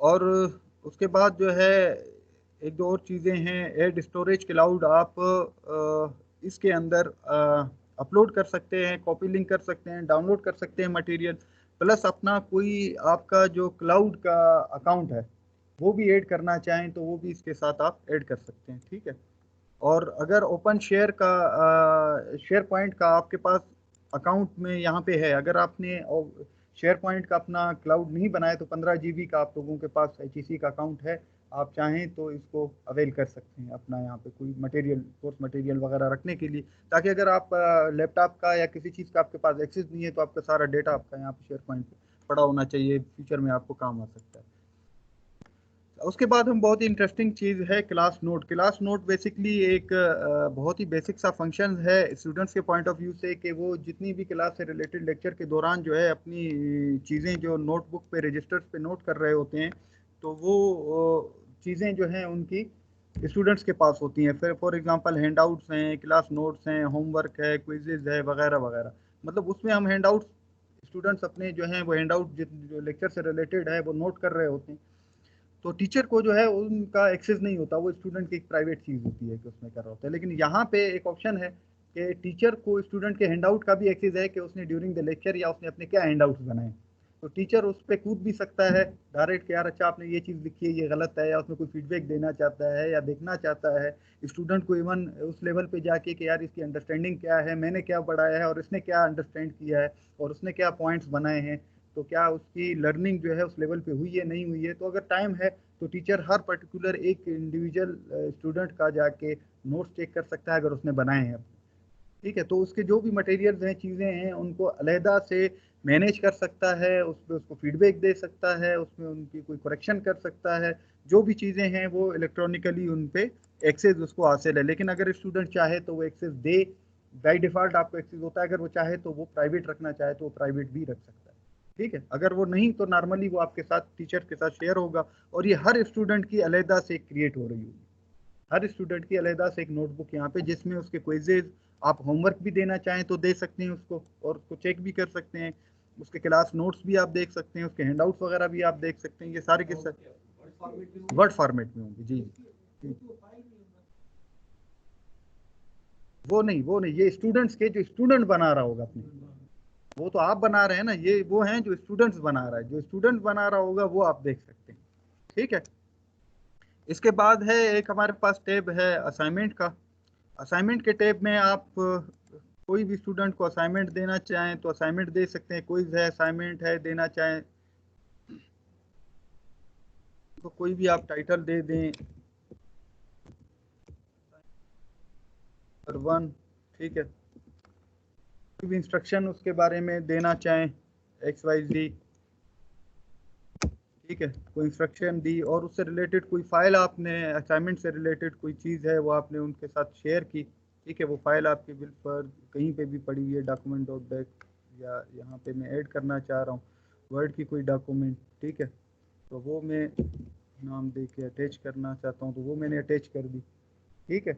और उसके बाद जो है एक दो और चीज़ें हैं, ऐड स्टोरेज क्लाउड, आप इसके अंदर अपलोड कर सकते हैं, कॉपी लिंक कर सकते हैं, डाउनलोड कर सकते हैं मटेरियल, प्लस अपना कोई आपका जो क्लाउड का अकाउंट है वो भी ऐड करना चाहें तो वो भी इसके साथ आप ऐड कर सकते हैं, ठीक है। और अगर ओपन शेयर का शेयर पॉइंट का आपके पास अकाउंट में यहाँ पे है, अगर आपने शेयर पॉइंट का अपना क्लाउड नहीं बनाया तो 15 GB का आप लोगों के पास HEC का अकाउंट है, आप चाहें तो इसको अवेल कर सकते हैं अपना यहाँ पे कोई मटेरियल, कोर्स मटेरियल वगैरह रखने के लिए, ताकि अगर आप लैपटॉप का या किसी चीज़ का आपके पास एक्सेस नहीं है तो आपका सारा डेटा आपका यहाँ पे शेयर पॉइंट पे पड़ा होना चाहिए, फ्यूचर में आपको काम आ सकता है। उसके बाद हम बहुत ही इंटरेस्टिंग चीज़ है class note. Class note basically एक बहुत ही बेसिक सा फंक्शन है स्टूडेंट्स के पॉइंट ऑफ व्यू से, कि वो जितनी भी क्लास से रिलेटेड लेक्चर के दौरान जो है अपनी चीज़ें जो नोटबुक पे रजिस्टर्स पे नोट कर रहे होते हैं, तो वो चीज़ें जो हैं उनकी स्टूडेंट्स के पास होती हैं। फिर फॉर एग्जांपल हैंड आउट्स हैं, क्लास नोट्स हैं, होमवर्क है, क्विजेज है, वगैरह वगैरह। मतलब उसमें हम हैंड आउट्स, स्टूडेंट्स अपने जो हैं वो हैंड आउट जो लेक्चर से रिलेटेड है वो नोट कर रहे होते हैं। तो टीचर को जो है उनका एक्सेस नहीं होता, वो स्टूडेंट की एक प्राइवेट चीज़ होती है कि उसमें कर रहा होता है। लेकिन यहाँ पे एक ऑप्शन है कि टीचर को स्टूडेंट के हैंडआउट का भी एक्सेस है कि उसने ड्यूरिंग द लेक्चर या उसने अपने क्या हैंडआउट्स बनाए। तो टीचर उस पर कूद भी सकता है डायरेक्ट कि यार अच्छा आपने ये चीज़ लिखी है, ये गलत है, या उसमें कोई फीडबैक देना चाहता है या देखना चाहता है स्टूडेंट को, इवन उस लेवल पे जाके कि यार इसकी अंडरस्टैंडिंग क्या है, मैंने क्या पढ़ाया है और इसने क्या अंडरस्टैंड किया है और उसने क्या पॉइंट्स बनाए हैं, तो क्या उसकी लर्निंग जो है उस लेवल पे हुई है नहीं हुई है। तो अगर टाइम है तो टीचर हर पर्टिकुलर एक इंडिविजुअल स्टूडेंट का जाके नोट्स चेक कर सकता है अगर उसने बनाए हैं। ठीक है, तो उसके जो भी मटेरियल्स हैं, चीज़ें हैं, उनको अलहदा से मैनेज कर सकता है, उस पर उसको फीडबैक दे सकता है, उसमें उनकी कोई करेक्शन कर सकता है। जो भी चीज़ें हैं वो इलेक्ट्रॉनिकली उन पे एक्सेस उसको हासिल है। लेकिन अगर स्टूडेंट चाहे तो वो एक्सेस दे, बाई डिफ़ॉल्ट आपको एक्सेस होता है। अगर वो चाहे तो वो प्राइवेट रखना चाहे तो वो प्राइवेट भी रख सकता है। ठीक है, अगर वो नहीं तो नॉर्मली वो आपके साथ टीचर के साथ शेयर होगा। और ये हर स्टूडेंट की अलहदा से क्रिएट हो रही होगी, हर स्टूडेंट की अलहदा से एक नोटबुक यहाँ पे, जिसमें उसके क्विजेज, आप होमवर्क भी देना चाहें तो दे सकते हैं उसको और उसको चेक भी कर सकते हैं, उसके क्लास नोट्स भी आप देख सकते हैं, उसके हैंडआउट्स वगैरह भी आप देख सकते हैं। ये सारे के सारे वर्ड फॉर्मेट में होंगे जी। वो नहीं, ये स्टूडेंट्स के, जो स्टूडेंट बना रहा होगा अपने, वो तो आप बना रहे हैं ना, ये वो हैं जो स्टूडेंट्स बना रहा है, जो स्टूडेंट बना रहा होगा वो आप देख सकते हैं। ठीक है, इसके बाद है एक हमारे पास टैब है असाइनमेंट का। असाइनमेंट के टैब में आप कोई भी स्टूडेंट को असाइनमेंट देना चाहें तो असाइनमेंट दे सकते हैं, क्विज है, असाइनमेंट है, देना चाहें तो कोई भी आप टाइटल दे दें, नंबर 1। ठीक है, कोई भी इंस्ट्रक्शन उसके बारे में देना चाहें XYZ। ठीक है, कोई इंस्ट्रक्शन दी और उससे रिलेटेड कोई फाइल, आपने असाइनमेंट से रिलेटेड कोई चीज़ है वो आपने उनके साथ शेयर की। ठीक है, वो फाइल आपके बिल पर कहीं पे भी पड़ी हुई है, डॉक्यूमेंट डॉट डेक, या यहाँ पे मैं ऐड करना चाह रहा हूँ वर्ड की कोई डॉक्यूमेंट। ठीक है, तो वो मैं नाम दे के अटैच करना चाहता हूँ, तो वो मैंने अटैच कर दी। ठीक है,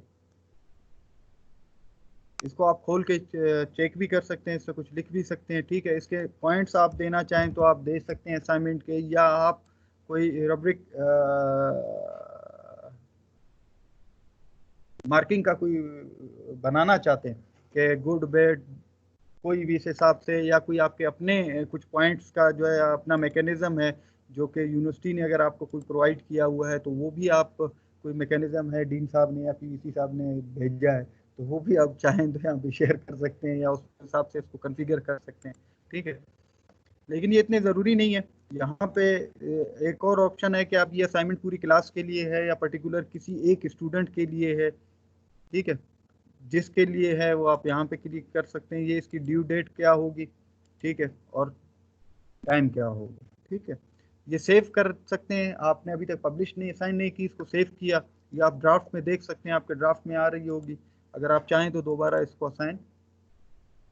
इसको आप खोल के चेक भी कर सकते हैं, इससे कुछ लिख भी सकते हैं। ठीक है, इसके पॉइंट्स आप देना चाहें तो आप दे सकते हैं असाइनमेंट के, या आप कोई रब्रिक मार्किंग का कोई बनाना चाहते हैं कि गुड बैड, कोई भी इस हिसाब से, या कोई आपके अपने कुछ पॉइंट्स का जो है अपना मैकेनिज्म है जो कि यूनिवर्सिटी ने अगर आपको कोई प्रोवाइड किया हुआ है, तो वो भी आप कोई मैकेनिज्म है डीन साहब ने या PVC साहब ने भेजा है, तो वो भी आप चाहें तो यहाँ पे शेयर कर सकते हैं या उस हिसाब से इसको कॉन्फ़िगर कर सकते हैं। ठीक है, लेकिन ये इतने ज़रूरी नहीं है। यहाँ पे एक और ऑप्शन है कि आप ये असाइनमेंट पूरी क्लास के लिए है या पर्टिकुलर किसी एक स्टूडेंट के लिए है। ठीक है, जिसके लिए है वो आप यहाँ पे क्लिक कर सकते हैं, ये इसकी ड्यू डेट क्या होगी, ठीक है, और टाइम क्या होगा। ठीक है, ये सेव कर सकते हैं, आपने अभी तक पब्लिश नहीं, साइन नहीं की, इसको सेव किया, ये आप ड्राफ्ट में देख सकते हैं, आपके ड्राफ्ट में आ रही होगी। अगर आप चाहें तो दोबारा इसको असाइन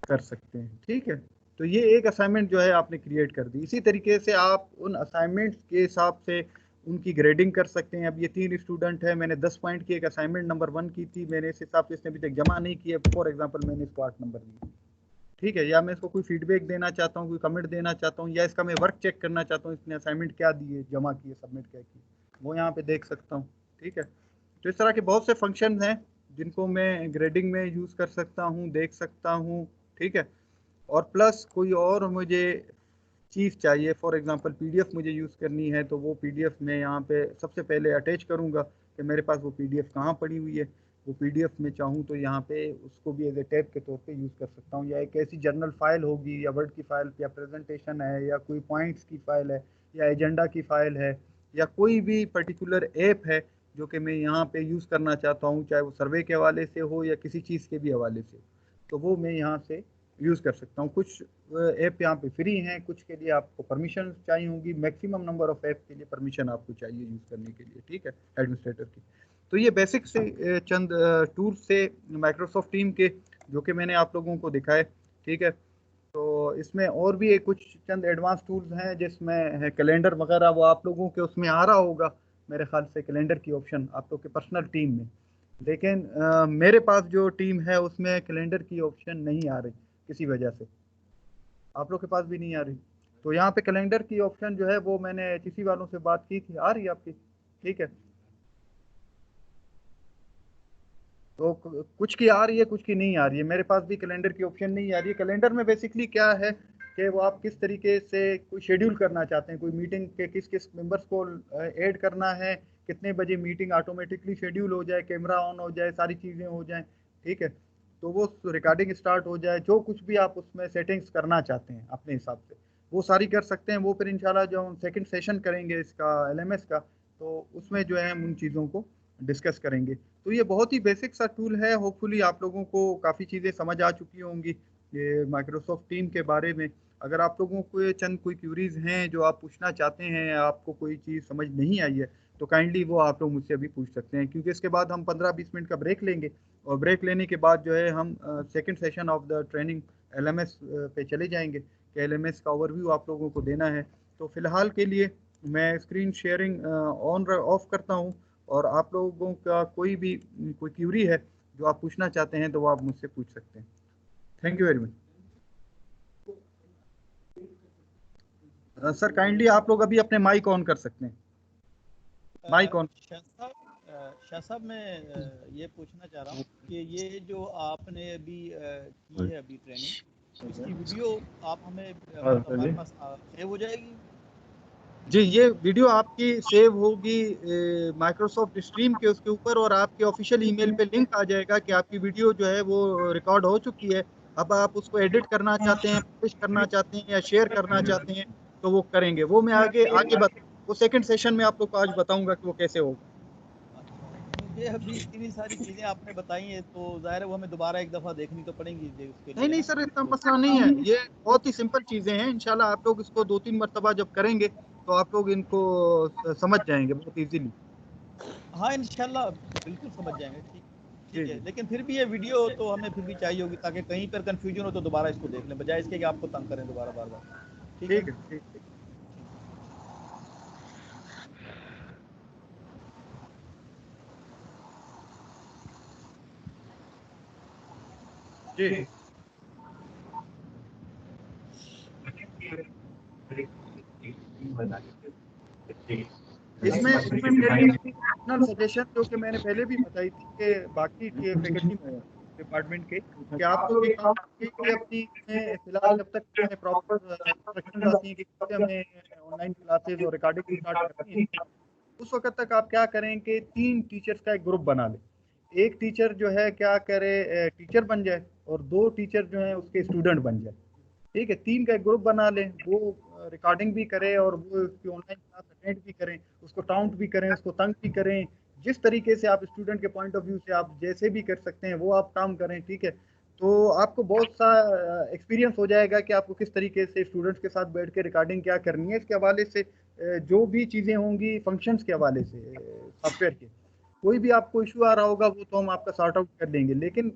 कर सकते हैं। ठीक है, तो ये एक असाइनमेंट जो है आपने क्रिएट कर दी। इसी तरीके से आप उन असाइनमेंट्स के हिसाब से उनकी ग्रेडिंग कर सकते हैं। अब ये 3 स्टूडेंट है, मैंने 10 पॉइंट की एक असाइनमेंट नंबर 1 की थी, मैंने इस हिसाब से, इसने अभी तक जमा नहीं किया, फॉर एग्जांपल मैंने इसको 8 नंबर दिए। ठीक है, या मैं इसको कोई फीडबैक देना चाहता हूँ, कोई कमेंट देना चाहता हूँ, या इसका मैं वर्क चेक करना चाहता हूँ, इसने असाइनमेंट क्या दिए, जमा किए, सबमिट क्या किए, वो यहाँ पे देख सकता हूँ। ठीक है, तो इस तरह के बहुत से फंक्शन हैं जिनको मैं ग्रेडिंग में यूज़ कर सकता हूँ, देख सकता हूँ। ठीक है, और प्लस कोई और मुझे चीज़ चाहिए, फॉर एग्जांपल PDF मुझे यूज़ करनी है, तो वो PDF मैं यहाँ पे सबसे पहले अटैच करूँगा कि मेरे पास वो PDF कहाँ पड़ी हुई है। वो PDF में चाहूँ तो यहाँ पे उसको भी एज ए टैब के तौर पे यूज़ कर सकता हूँ, या एक ऐसी जर्नल फाइल होगी, या वर्ड की फाइल, या प्रेजेंटेशन है, या कोई पॉइंट्स की फाइल है, या एजेंडा की फाइल है, या कोई भी पर्टिकुलर ऐप है जो कि मैं यहाँ पे यूज़ करना चाहता हूँ, चाहे वो सर्वे के हवाले से हो या किसी चीज़ के भी हवाले से, तो वो मैं यहाँ से यूज़ कर सकता हूँ। कुछ ऐप यहाँ पे फ्री हैं, कुछ के लिए आपको परमिशन चाहिए होगी, मैक्सिमम नंबर ऑफ ऐप के लिए परमिशन आपको चाहिए यूज़ करने के लिए। ठीक है, एडमिनिस्ट्रेटर की। तो ये बेसिक से चंद टूल्स से माइक्रोसॉफ्ट टीम के, जो कि मैंने आप लोगों को दिखाए। ठीक है, तो इसमें और भी एक कुछ चंद एडवांस टूल्स हैं, जिसमें है कैलेंडर वगैरह, वो आप लोगों के उसमें आ रहा होगा मेरे ख्याल से, कैलेंडर की ऑप्शन आप लोग के पर्सनल टीम में। लेकिन मेरे पास जो टीम है उसमें कैलेंडर की ऑप्शन नहीं आ रही किसी वजह से, आप लोग के पास भी नहीं आ रही। तो यहाँ पे कैलेंडर की ऑप्शन जो है वो मैंने किसी वालों से बात की थी, आ रही है आपकी? ठीक है, तो कुछ की आ रही है, कुछ की नहीं आ रही है। मेरे पास भी कैलेंडर की ऑप्शन नहीं आ रही है। कैलेंडर में बेसिकली क्या है कि वो आप किस तरीके से कोई शेड्यूल करना चाहते हैं, कोई मीटिंग के किस किस मेंबर्स को ऐड करना है, कितने बजे मीटिंग ऑटोमेटिकली शेड्यूल हो जाए, कैमरा ऑन हो जाए, सारी चीज़ें हो जाएं, ठीक है, तो वो रिकॉर्डिंग स्टार्ट हो जाए, जो कुछ भी आप उसमें सेटिंग्स करना चाहते हैं अपने हिसाब से वो सारी कर सकते हैं। वो फिर इंशाल्लाह जो हम सेकंड सेशन करेंगे इसका एलएमएस का, तो उसमें जो है हम उन चीज़ों को डिस्कस करेंगे। तो ये बहुत ही बेसिक सा टूल है, होपफुली आप लोगों को काफ़ी चीज़ें समझ आ चुकी होंगी ये माइक्रोसॉफ्ट टीम के बारे में। अगर आप लोगों को ये चंद कोई क्यूरीज हैं जो आप पूछना चाहते हैं, आपको कोई चीज़ समझ नहीं आई है, तो काइंडली वो आप लोग मुझसे अभी पूछ सकते हैं, क्योंकि इसके बाद हम 15-20 मिनट का ब्रेक लेंगे, और ब्रेक लेने के बाद जो है हम second session of the training LMS पे चले जाएंगे कि एलएमएस का ओवरव्यू आप लोगों को देना है। तो फिलहाल के लिए मैं स्क्रीन शेयरिंग ऑन ऑफ करता हूँ, और आप लोगों का कोई भी कोई क्यूरी है जो आप पूछना चाहते हैं तो वो आप मुझसे पूछ सकते हैं। Thank you very much. Sir kindly आप लोग अभी अपने माइक ऑन कर सकते हैं, माइक ऑन।
शाह साहब मैं ये पूछना चाह रहा हूँ कि ये जो आपने अभी की है अभी ट्रेनिंग, इसकी वीडियो आप हमें हमारे पास सेव हो जाएगी?
जी, ये वीडियो आपकी सेव होगी माइक्रोसॉफ्ट स्ट्रीम के उसके ऊपर, और आपके ऑफिशियल ईमेल पे लिंक आ जाएगा कि आपकी वीडियो जो है वो रिकॉर्ड हो चुकी है। अब आप उसको एडिट करना चाहते हैं, पब्लिश करना चाहते हैं या शेयर करना चाहते हैं तो वो करेंगे। वो मैं आगे आगे वो सेकंड सेशन में आप लोग को आज बताऊंगा कि वो कैसे होगा।
मुझे अभी इतनी सारी चीज़ें आपने बताई हैं तो ज़ाहिर है वो हमें दोबारा एक दफ़ा देखनी तो पड़ेंगी उसके
नहीं
लिए
नहीं
ना।
सर, इतना मसला नहीं है, ये बहुत ही सिंपल चीज़ें हैं। इंशाल्लाह आप लोग इसको 2-3 मरतबा जब करेंगे तो आप लोग इनको समझ जाएंगे बहुत इजीली।
हाँ इंशाल्लाह बिल्कुल समझ जाएंगे। ठीक
जी
ठीक है,
जी,
लेकिन फिर भी ये वीडियो तो हमें फिर भी चाहिए होगी ताकि कहीं पर कंफ्यूजन हो तो दोबारा इसको देख लें, बजाय इसके कि आपको तंग करें दोबारा बार बार। ठीक है।
ठीक है, ठीक ठीक। जी, इसमें इसमें मेरी अपनी पर्सनल सजेशन जो कि मैंने पहले भी बताई थी कि बाकी के फैकल्टी डिपार्टमेंट के, कि आप लोग एक काम कीजिए कि अपनी फिलहाल जब तक हमें प्रॉपर इंस्ट्रक्शन आती हैं कि कैसे हमें ऑनलाइन क्लासेस और रिकॉर्डिंग स्टार्ट करनी है, उस वक्त तक आप क्या करें कि 3 टीचर्स का एक ग्रुप बना लें। एक टीचर जो है क्या करे, टीचर बन जाए, और 2 टीचर जो है उसके स्टूडेंट बन जाए। ठीक है, 3 का एक ग्रुप बना लें, वो रिकॉर्डिंग भी करे और वो उसकी ऑनलाइन क्लास अटेंड भी करें, उसको काउंट भी करें, उसको तंग भी करें। जिस तरीके से आप स्टूडेंट के पॉइंट ऑफ व्यू से आप जैसे भी कर सकते हैं वो आप काम करें, ठीक है। तो आपको बहुत सा एक्सपीरियंस हो जाएगा कि आपको किस तरीके से स्टूडेंट्स के साथ बैठ के रिकॉर्डिंग क्या करनी है। इसके हवाले से जो भी चीज़ें होंगी फंक्शंस के हवाले से सॉफ्टवेयर के, कोई भी आपको इशू आ रहा होगा वो तो हम आपका सॉर्ट आउट कर देंगे, लेकिन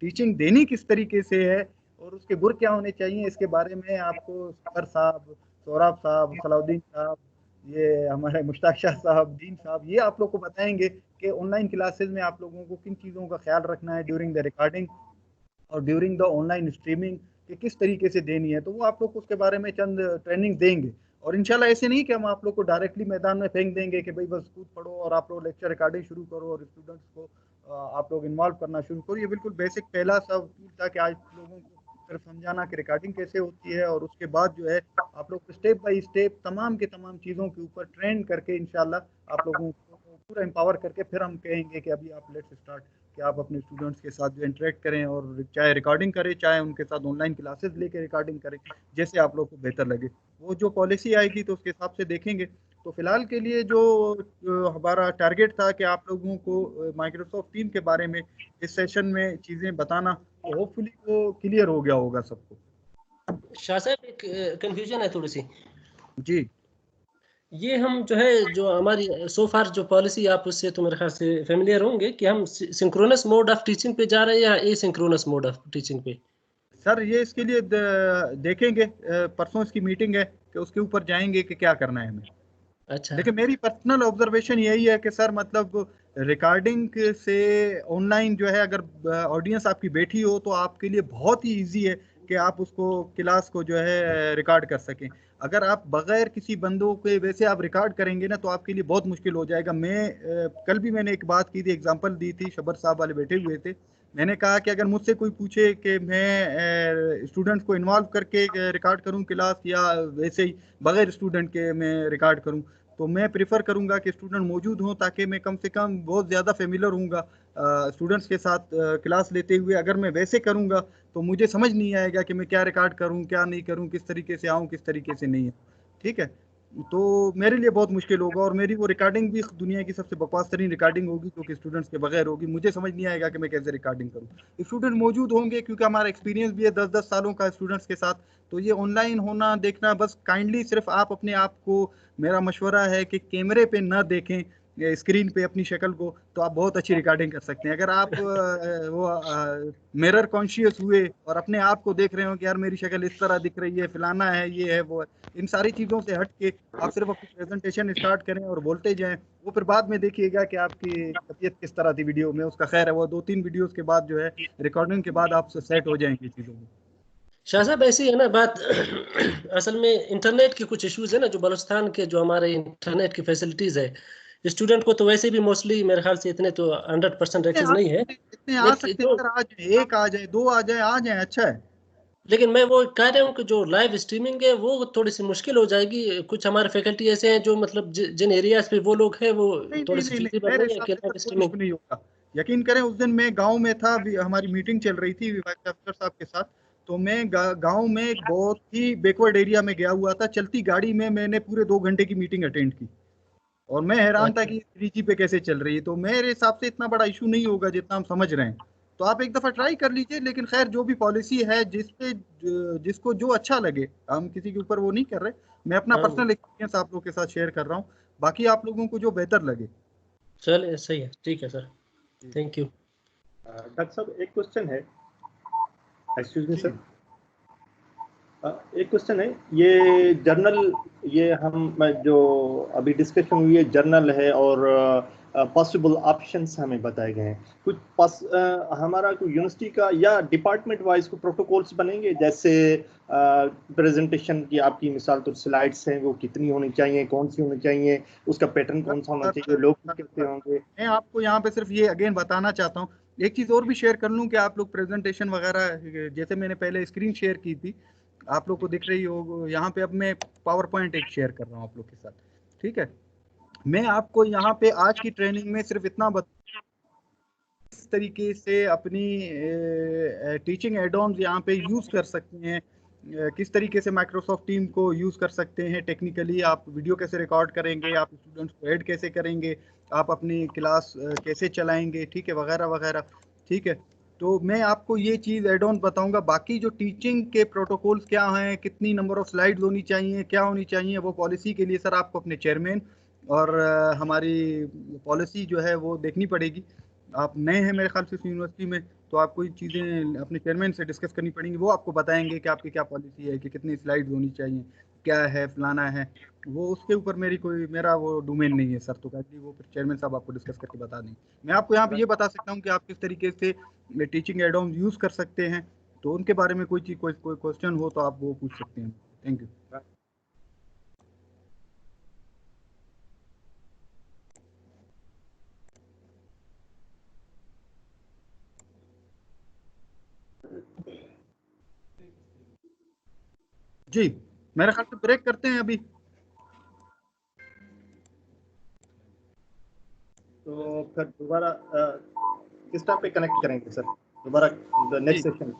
टीचिंग देनी किस तरीके से है और उसके गुर क्या होने चाहिए, इसके बारे में आपको सफर साहब, सौरभ साहब, सलाउद्दीन साहब, ये हमारे मुश्ताक शाह साहब, दीन साहब, ये आप लोग को बताएंगे कि ऑनलाइन क्लासेस में आप लोगों को किन चीज़ों का ख्याल रखना है ड्यूरिंग द रिकॉर्डिंग और ड्यूरिंग द ऑनलाइन स्ट्रीमिंग, कि किस तरीके से देनी है। तो वो आप लोग को उसके बारे में चंद ट्रेनिंग देंगे। और इंशाल्लाह ऐसे नहीं कि हम आप लोग को डायरेक्टली मैदान में फेंक देंगे कि भाई बस कूद पड़ो और आप लोग लेक्चर रिकॉर्डिंग शुरू करो और स्टूडेंट्स को आप लोग इन्वॉल्व करना शुरू करो। ये बिल्कुल बेसिक पहला सा टूल था कि आज लोगों को सिर्फ समझाना कि रिकॉर्डिंग कैसे होती है, और उसके बाद जो है आप लोग स्टेप बाय स्टेप तमाम के तमाम चीज़ों के ऊपर ट्रेन करके इंशाल्लाह आप लोगों को पूरा एम्पावर करके फिर हम कहेंगे कि अभी आप लेट्स स्टार्ट, कि आप अपने स्टूडेंट्स के साथ जो इंटरेक्ट करें और चाहे रिकॉर्डिंग करें चाहे उनके साथ ऑनलाइन क्लासेस लेके रिकॉर्डिंग करें, जैसे आप लोग को बेहतर लगे। वो जो पॉलिसी आएगी तो उसके हिसाब से देखेंगे। तो फिलहाल के लिए जो हमारा टारगेट था कि आप लोगों को माइक्रोसॉफ्ट टीम के बारे में इस सेशन में चीज़ें बताना, तो होपफुली वो क्लियर हो गया होगा सबको।
शाह साहब एक कंफ्यूजन है थोड़ी सी।
जी,
ये हम जो है जो हमारी सो फार जो पॉलिसी आप उससे तो मेरे ख्याल से फेमिलियर होंगे कि हम सिंक्रोनस मोड ऑफ टीचिंग पे जा रहे हैं या एसिंक्रोनस मोड ऑफ टीचिंग पे।
सर ये इसके लिए देखेंगे, परसों इसकी मीटिंग है कि उसके ऊपर जाएंगे कि क्या करना है हमें।
अच्छा
लेकिन मेरी पर्सनल ऑब्जर्वेशन यही है कि सर मतलब रिकॉर्डिंग से ऑनलाइन जो है, अगर ऑडियंस आपकी बैठी हो तो आपके लिए बहुत ही इजी है कि आप उसको क्लास को जो है रिकॉर्ड कर सकें। अगर आप बगैर किसी बंदों के वैसे आप रिकॉर्ड करेंगे ना तो आपके लिए बहुत मुश्किल हो जाएगा। कल भी मैंने एक बात की थी, एग्जांपल दी थी, शबर साहब वाले बैठे हुए थे। मैंने कहा कि अगर मुझसे कोई पूछे कि मैं स्टूडेंट को इन्वॉल्व करके रिकॉर्ड करूं क्लास या वैसे ही बगैर स्टूडेंट के मैं रिकॉर्ड करूं, तो मैं प्रिफर करूंगा कि स्टूडेंट मौजूद हों, ताकि मैं कम से कम बहुत ज़्यादा फेमिलर हूँगा स्टूडेंट्स के साथ क्लास लेते हुए। अगर मैं वैसे करूंगा तो मुझे समझ नहीं आएगा कि मैं क्या रिकॉर्ड करूं क्या नहीं करूं, किस तरीके से आऊं किस तरीके से नहीं। ठीक है, तो मेरे लिए बहुत मुश्किल होगा, और मेरी वो रिकॉर्डिंग भी दुनिया की सबसे बकवास तरीन रिकॉर्डिंग होगी जो कि स्टूडेंट्स के बगैर होगी। मुझे समझ नहीं आएगा कि मैं कैसे रिकॉर्डिंग करूं। स्टूडेंट मौजूद होंगे क्योंकि हमारा एक्सपीरियंस भी है 10-10 सालों का स्टूडेंट्स के साथ। तो ये ऑनलाइन होना देखना, बस काइंडली सिर्फ आप अपने आप को, मेरा मशवरा है कि कैमरे पे ना देखें स्क्रीन पे अपनी शक्ल को, तो आप बहुत अच्छी रिकॉर्डिंग कर सकते हैं। अगर आप वो मिरर कॉन्शियस हुए और अपने आप को देख रहे हो कि यार मेरी शक्ल इस तरह दिख रही है, फलाना है, ये है, वो है, इन सारी चीज़ों से हट के आप सिर्फ अपनी प्रेजेंटेशन स्टार्ट करें और बोलते जाएं। वो फिर बाद में देखिएगा कि आपकी तबीयत किस तरह थी वीडियो में, उसका खैर है, वो 2-3 वीडियोस के बाद जो है रिकॉर्डिंग के बाद आप सेट हो जाएंगी चीज़ों में।
शाह साहब ऐसी है ना बात असल में इंटरनेट के कुछ इश्यूज है ना, जो बलूचिस्तान के जो हमारे इंटरनेट की फैसिलिटीज है, स्टूडेंट को तो वैसे भी मोस्टली मेरे ख्याल से इतने तो 100% एक्सेस नहीं है।
इतने आ
लेकिन
सकते हैं
जो
सर, आ जाए, एक आ जाए, दो आ जाए, अच्छा है।
लेकिन मैं वो कह रहा हूँ कि जो लाइव स्ट्रीमिंग है वो थोड़ी सी मुश्किल हो जाएगी। कुछ हमारे फैकल्टी ऐसे हैं जो मतलब जिन एरियाज पे वो लोग हैं वो
नहीं
थोड़े
नहीं
से
नहीं नहीं,
फिजिबल
मेरे
नहीं है
हिसाब
कि
से सर
लाइव
कोई
स्ट्रीमिंग।
इशू नहीं होगा। यकीन करें, उस दिन मैं गांव में था, हमारी मीटिंग चल रही थी वाइस चांसलर साहब के साथ। तो मैं गांव में एक बहुत ही बैकवर्ड एरिया में गया हुआ था, चलती गाड़ी में मैंने पूरे 2 घंटे की मीटिंग अटेंड की, और मैं हैरान था
अच्छा
कि 3G पे कैसे चल रही है। तो मेरे हिसाब से इतना बड़ा इशू नहीं होगा जितना हम समझ रहे हैं। तो आप एक दफा ट्राई कर लीजिए। लेकिन खैर, जो भी पॉलिसी है, जिसको जो अच्छा लगे, हम किसी के ऊपर वो नहीं कर रहे। मैं अपना
हाँ,
पर्सनल एक्सपीरियंस आप लोग के साथ शेयर कर रहा हूँ, बाकी आप लोगों को जो बेहतर लगे।
चलिए सही है, ठीक है सर, थैंक यू।
डॉक्टर साहब एक क्वेश्चन है, एक्सक्यूज मी
जी।
सर, एक क्वेश्चन है। ये जर्नल, ये जो अभी डिस्कशन हुई है जर्नल है, और पॉसिबल ऑप्शंस हमें बताए गए हैं। कुछ हमारा कोई यूनिवर्सिटी का या डिपार्टमेंट वाइज को प्रोटोकॉल्स बनेंगे, जैसे प्रेजेंटेशन की आपकी मिसाल तो स्लाइड्स हैं वो कितनी होनी चाहिए, कौन सी होनी चाहिए, उसका पैटर्न कौन सा होना चाहिए, लोग कहते होंगे।
मैं आपको यहाँ पे सिर्फ ये अगेन बताना चाहता हूँ, एक चीज और भी शेयर कर लूँ कि आप लोग प्रेजेंटेशन वगैरह, जैसे मैंने पहले स्क्रीन शेयर की थी, आप लोग को दिख रही हो यहाँ पे। अब मैं पावर पॉइंट एक शेयर कर रहा हूँ आप लोग के साथ। ठीक है, मैं आपको यहाँ पे आज की ट्रेनिंग में सिर्फ इतना इस तरीके से अपनी टीचिंग एडॉन्स यहाँ पे यूज कर सकते हैं, किस तरीके से माइक्रोसॉफ्ट टीम को यूज कर सकते हैं टेक्निकली, आप वीडियो कैसे रिकॉर्ड करेंगे, आप स्टूडेंट्स को ऐड कैसे करेंगे, आप अपनी क्लास कैसे चलाएंगे, ठीक है, वगैरह वगैरह। ठीक है, तो मैं आपको ये चीज़ एड ऑन बताऊंगा। बाकी जो टीचिंग के प्रोटोकॉल्स क्या हैं, कितनी नंबर ऑफ स्लाइड्स होनी चाहिए, क्या होनी चाहिए, वो पॉलिसी के लिए सर आपको अपने चेयरमैन और हमारी पॉलिसी जो है वो देखनी पड़ेगी। आप नए हैं मेरे ख्याल से इस यूनिवर्सिटी में, तो आपको ये चीज़ें अपने चेयरमैन से डिस्कस करनी पड़ेंगी। वो आपको बताएंगे कि आपकी क्या पॉलिसी है, कि कितनी स्लाइड्स होनी चाहिए, क्या है, फलाना है। वो उसके ऊपर मेरा वो डोमेन नहीं है सर, तो काइंडली वो फिर चेयरमैन साहब आपको डिस्कस करके बता देंगे। मैं आपको यहाँ पे ये बता सकता हूँ कि आप किस तरीके से टीचिंग एड ऑन यूज़ कर सकते हैं। तो उनके बारे में कोई क्वेश्चन हो तो आप वो पूछ सकते हैं। Thank you. जी, मेरे ख्याल से ब्रेक करते हैं अभी।
तो फिर दोबारा किस टाइम पे कनेक्ट करेंगे सर, दोबारा नेक्स्ट
जी,
सेशन?